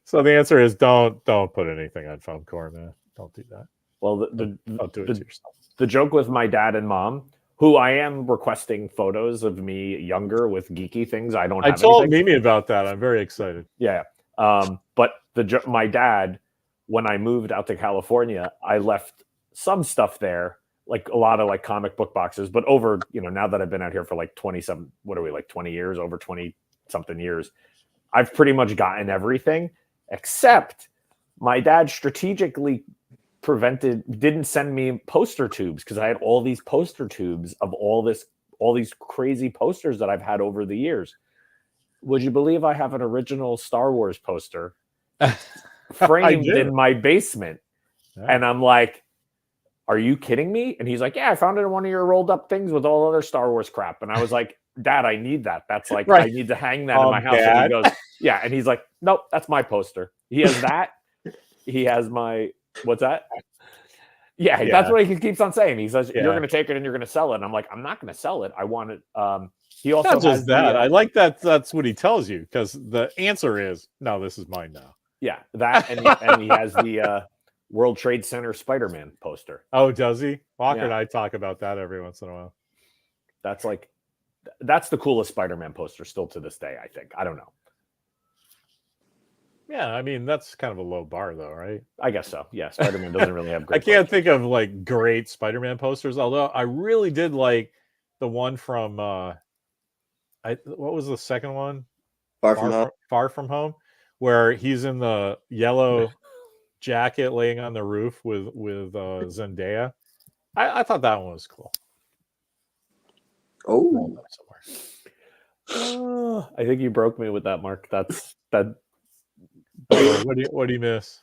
So the answer is don't put anything on foam core, man. Don't do that. Well, don't do it to yourself. The joke with my dad and mom who I am requesting photos of me younger with geeky things. I don't. I have told anything. Mimi about that. I'm very excited. Yeah. But my dad, when I moved out to California, I left some stuff there, like a lot of like comic book boxes. But over, now that I've been out here for like 27, what are we, like 20 years, over 20 something years, I've pretty much gotten everything except my dad strategically didn't send me poster tubes because I had all these poster tubes of all these crazy posters that I've had over the years. Would you believe I have an original Star Wars poster framed in my basement? Yeah. And I'm like, are you kidding me? And he's like, yeah, I found it in one of your rolled up things with all other Star Wars crap. And I was like, Dad, I need that. That's like, right. I need to hang that in my house. Dad. And he goes, yeah. And he's like, nope, that's my poster. He has that. He has my, what's that? Yeah, that's what he keeps on saying. He says, you're going to take it and you're going to sell it. And I'm like, I'm not going to sell it. I want it. He also not just has that. I like that. That's what he tells you because the answer is, no, this is mine now. Yeah, that. And he has the World Trade Center Spider-Man poster. Oh, does he? Walker and I talk about that every once in a while. That's the coolest Spider-Man poster still to this day, I think. I don't know. Yeah, I mean, that's kind of a low bar, though, right? I guess so. Yeah, Spider-Man doesn't really have great I can't think of, like, great Spider-Man posters, although I really did like the one from, what was the second one? Far From Home, where he's in the yellow jacket laying on the roof with Zendaya. I thought that one was cool. Oh. I think you broke me with that, Mark. That. What do you miss?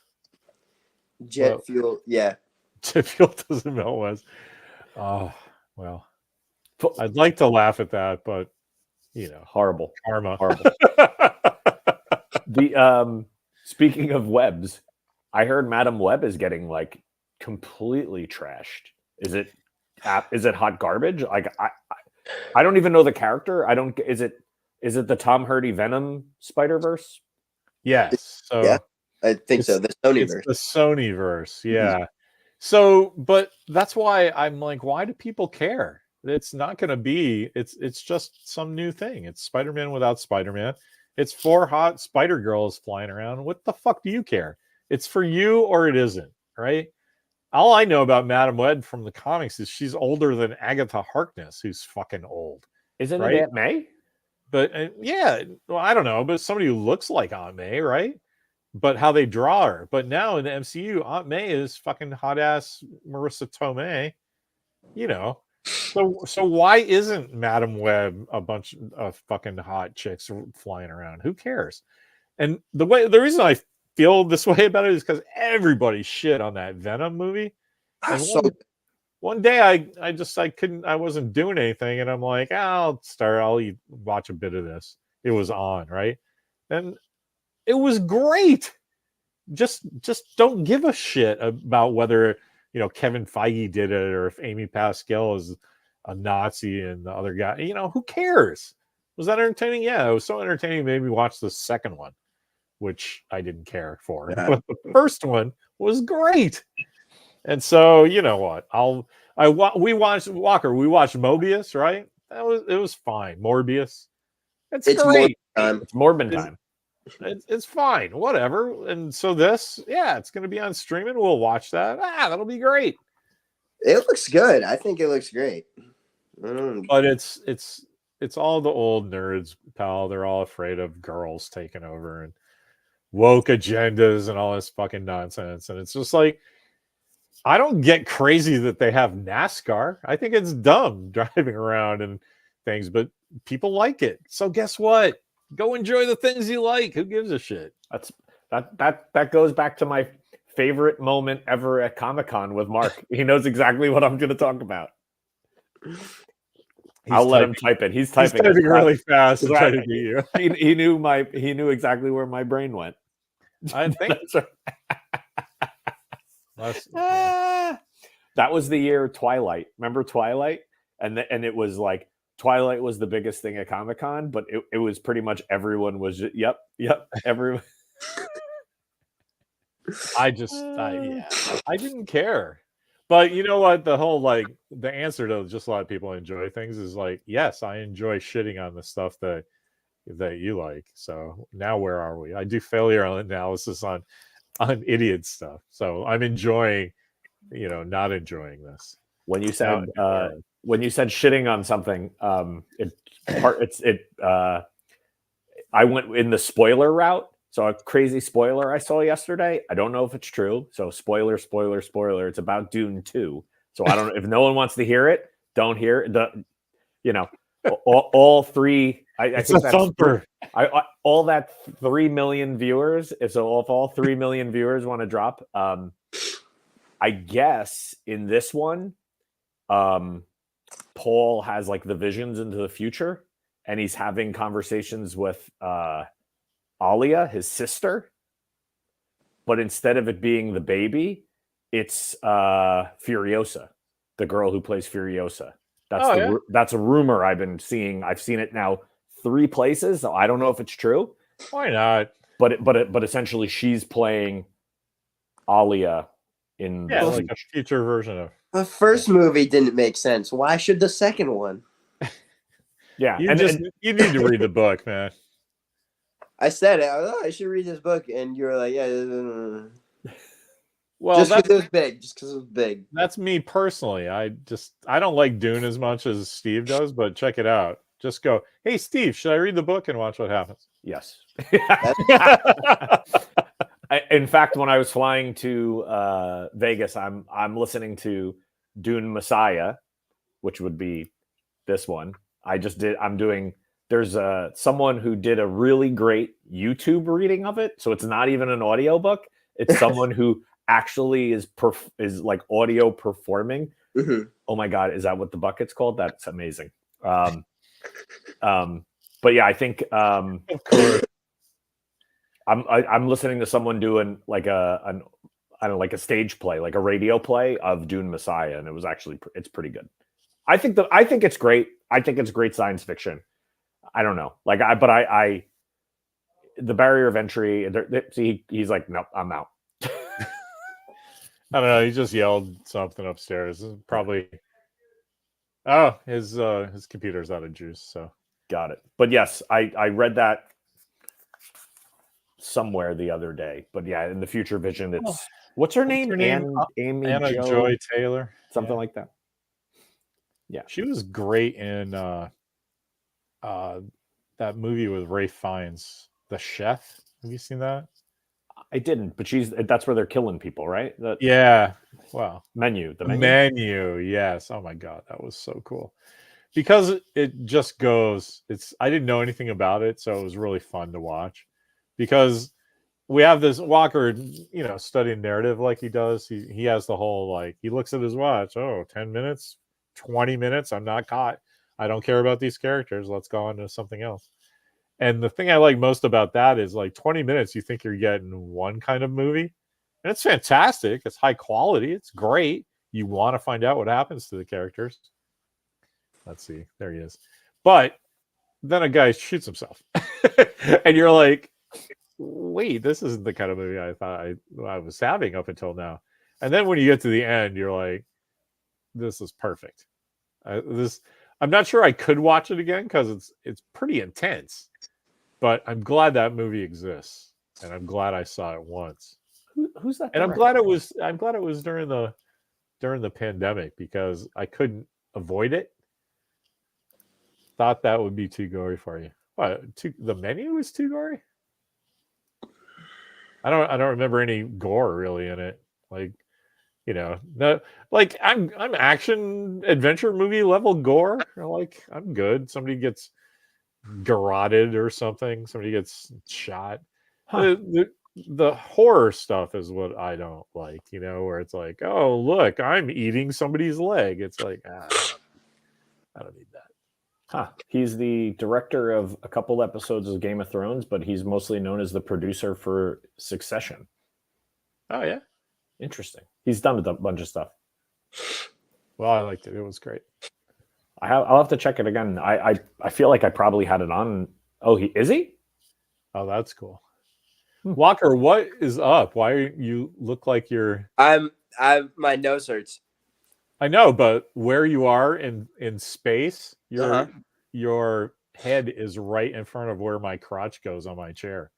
Jet fuel, yeah. Jet fuel doesn't melt was. Oh well, I'd like to laugh at that, but horrible karma. Horrible. Speaking of webs, I heard Madam Web is getting like completely trashed. Is it hot garbage? Like I don't even know the character. Is it the Tom Hardy Venom Spider-Verse? Yes. So yeah, I think so. The Sonyverse. The Sonyverse. Yeah. Mm-hmm. So, but that's why I'm like, why do people care? It's not going to be. It's just some new thing. It's Spider-Man without Spider-Man. It's 4 hot Spider Girls flying around. What the fuck do you care? It's for you or it isn't, right? All I know about Madam Web from the comics is she's older than Agatha Harkness, who's fucking old. Isn't it Aunt May? But well, I don't know, but somebody who looks like Aunt May, right? But how they draw her. But now in the MCU, Aunt May is fucking hot ass Marissa Tomei, So why isn't Madam Web a bunch of fucking hot chicks flying around? Who cares? And the reason I feel this way about it is because everybody shit on that Venom movie. And one day I wasn't doing anything, and I'm like, I'll watch a bit of this. It was on, right? And it was great. Just don't give a shit about whether Kevin Feige did it or if Amy Pascal is a Nazi and the other guy. Who cares? Was that entertaining? Yeah, it was so entertaining. It made me watch the second one, which I didn't care for. Yeah. But the first one was great. And so, you know what? We watched Mobius, right? It was fine. Morbius. It's great. It's Morbin time. It's fine. Whatever. And so it's going to be on streaming. We'll watch that. That'll be great. It looks good. I think it looks great. But it's all the old nerds, pal. They're all afraid of girls taking over and woke agendas and all this fucking nonsense. And it's just like, I don't get crazy that they have NASCAR. I think it's dumb driving around and things, but people like it. So guess what? Go enjoy the things you like. Who gives a shit? That goes back to my favorite moment ever at Comic-Con with Mark. He knows exactly what I'm going to talk about. I'll let him type it. He's typing really fast. Trying to beat you. He knew exactly where my brain went. I think that was the year Twilight. Remember Twilight? And it was like Twilight was the biggest thing at Comic-Con, but it was pretty much everyone was just, yep, everyone. I didn't care. But you know what? The whole the answer to just a lot of people enjoy things is yes, I enjoy shitting on the stuff that you like. So now where are we? I do failure analysis on idiot stuff. So I'm enjoying, not enjoying this. When you said shitting on something, I went in the spoiler route. So a crazy spoiler I saw yesterday. I don't know if it's true. So spoiler. It's about Dune 2. So I don't. If no one wants to hear it, don't hear it. All three. I think that's thumper. All that 3 million viewers. So if all 3 million viewers want to drop, I guess in this one, Paul has the visions into the future, and he's having conversations with Alia, his sister, but instead of it being the baby, it's Furiosa, the girl who plays Furiosa. That's a rumor I've been seeing. I've seen it now 3 places, so I don't know if it's true. Why not? But essentially, she's playing Alia in a future version of. The first movie didn't make sense. Why should the second one? Yeah, you need to read the book, man. I said it. I should read this book, and you were like, "Yeah." Well, just because it was big. Just because it was big. That's me personally. I don't like Dune as much as Steve does, but check it out. Just go, hey Steve, should I read the book and watch what happens? Yes. In fact, when I was flying to Vegas, I'm listening to Dune Messiah, which would be this one. There's someone who did a really great YouTube reading of it. So it's not even an audio book. It's someone who actually is audio performing. Mm-hmm. Oh my God. Is that what the bucket's called? That's amazing. But yeah, I think, of course, I'm listening to someone doing a stage play, like a radio play of Dune Messiah. And it was it's pretty good. I think it's great. I think it's great science fiction. I don't know. The barrier of entry, he's like, nope, I'm out. I don't know. He just yelled something upstairs. Probably. His computer's out of juice. So got it. But yes, I read that somewhere the other day. But yeah, in the future vision, it's what's her name? Amy Anna Joy Taylor, something like that. Yeah, she was great in that movie with Ray Fiennes, The Chef. Have you seen that? I didn't, but that's where they're killing people, right? Yeah. Wow. The menu. Yes. Oh my God, that was so cool. Because it just goes. I didn't know anything about it, so it was really fun to watch. Because we have this Walker, studying narrative like he does. He has the whole he looks at his watch. 10 minutes, 20 minutes. I'm not caught. I don't care about these characters. Let's go on to something else. And the thing I like most about that is 20 minutes, you think you're getting one kind of movie. And it's fantastic. It's high quality. It's great. You want to find out what happens to the characters. Let's see. There he is. But then a guy shoots himself. And you're like, wait, this isn't the kind of movie I thought I was having up until now. And then when you get to the end, you're like, this is perfect. I'm not sure I could watch it again because it's pretty intense. But I'm glad that movie exists, and I'm glad I saw it once. Who's that? And I'm glad it was during the pandemic because I couldn't avoid it. Thought that would be too gory for you. What? The menu was too gory? I don't remember any gore really in it. I'm action adventure movie level gore. I'm good. Somebody gets garroted or something. Somebody gets shot. Huh. The horror stuff is what I don't like. Where it's oh look, I'm eating somebody's leg. It's I don't need that. Huh. He's the director of a couple episodes of Game of Thrones, but he's mostly known as the producer for Succession. Oh yeah. Interesting. He's done a bunch of stuff. Well, I liked it. It was great. I'll have to check it again. I feel like I probably had it on. Oh, is he? Oh, that's cool. Walker, what is up? Why you look like you're? My nose hurts. I know, but where you are in space, your head is right in front of where my crotch goes on my chair.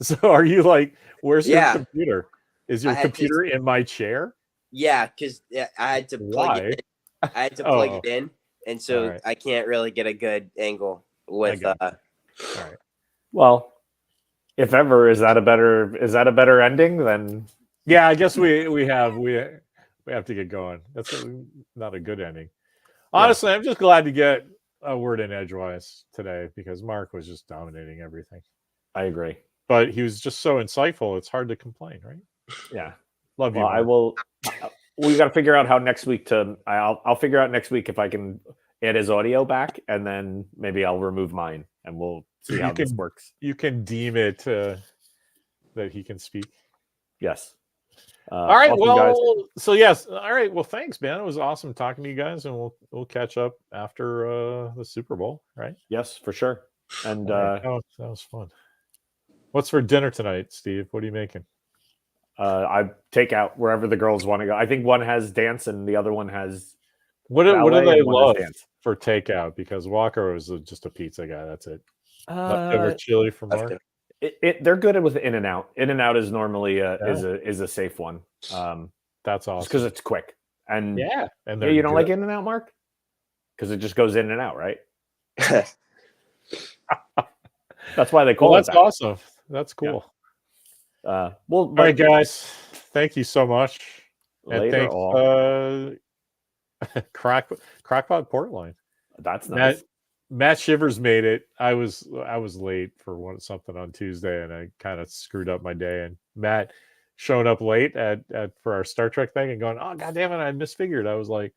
So are you like, where's your Yeah. computer? Is I your had to- computer in my chair? Yeah, because I had to plug Why? it in. I had to Oh. plug it in, and so Alright. I can't really get a good angle with. got All right. Well, if ever, is that a better ending than? Yeah, I guess we have to get going. That's not a good ending. Honestly, I'm just glad to get a word in edgewise today because Mark was just dominating everything. I agree. But he was just so insightful. It's hard to complain, right? Yeah. Love you. Well, Mark. I will. We got to figure out how next week I'll figure out next week if I can add his audio back, and then maybe I'll remove mine, and we'll see how this works. You can deem it that he can speak. Yes. All right. Awesome, Well, guys. so yes. All right. Well, thanks, man. It was awesome talking to you guys, and we'll catch up after the Super Bowl, right? Yes, for sure. And that was fun. What's for dinner tonight, Steve? What are you making? I take out wherever the girls want to go. I think one has dance and the other one has what do they love dance for takeout? Because Walker was just a pizza guy. That's it. Leftover chili from Mark. They're good with In and Out. In and Out is normally is a safe one. That's awesome because it's quick. And and you don't like In and Out, Mark? Because it just goes in and out, right? That's why they call it. That's awesome. That's cool. Well, all right, guys. Thank you so much. Later, and thanks, Crackpot Portline. That's nice. Matt Shivers made it. I was late for something on Tuesday, and I kind of screwed up my day. And Matt showed up late for our Star Trek thing and going, "Oh, God damn it, I misfigured." I was like,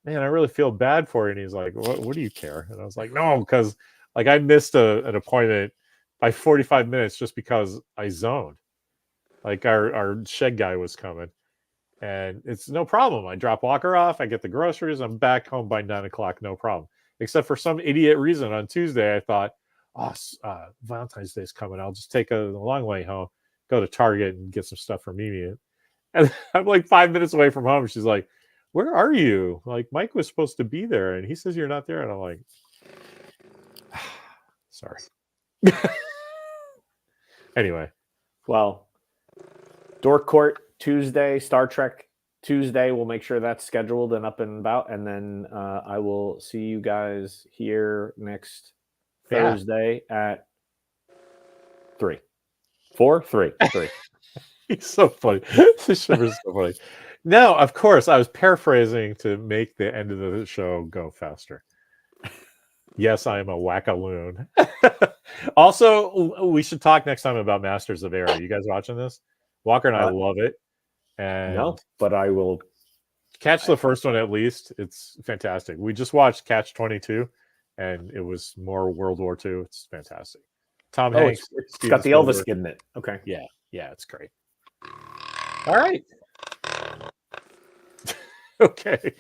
"Man, I really feel bad for you." And he's like, "What do you care?" And I was like, "No, because like I missed an appointment by 45 minutes just because I zoned. Like our shed guy was coming, and it's no problem. I drop Walker off. I get the groceries. I'm back home by 9 o'clock. No problem." Except for some idiot reason on Tuesday, I thought, Valentine's Day's coming. I'll just take the long way home, go to Target and get some stuff for Mimi. And I'm like 5 minutes away from home. She's like, "Where are you? Like, Mike was supposed to be there, and he says you're not there." And I'm like, sorry. Anyway. Well, Dork Court Tuesday, Star Trek Tuesday. We'll make sure that's scheduled and up and about. And then I will see you guys here next Thursday at 3. 4? 3. 3. He's so funny. This is so funny. No, of course, I was paraphrasing to make the end of the show go faster. Yes, I am a wackaloon. Also, we should talk next time about Masters of Air. Are you guys watching this? Walker and I love it. And no, but I will catch the first one at least. It's fantastic. We just watched Catch 22, and it was more World War II. It's fantastic. Tom Hanks. It's got the Elvis kid in it. Okay. Yeah, it's great. All right. Okay.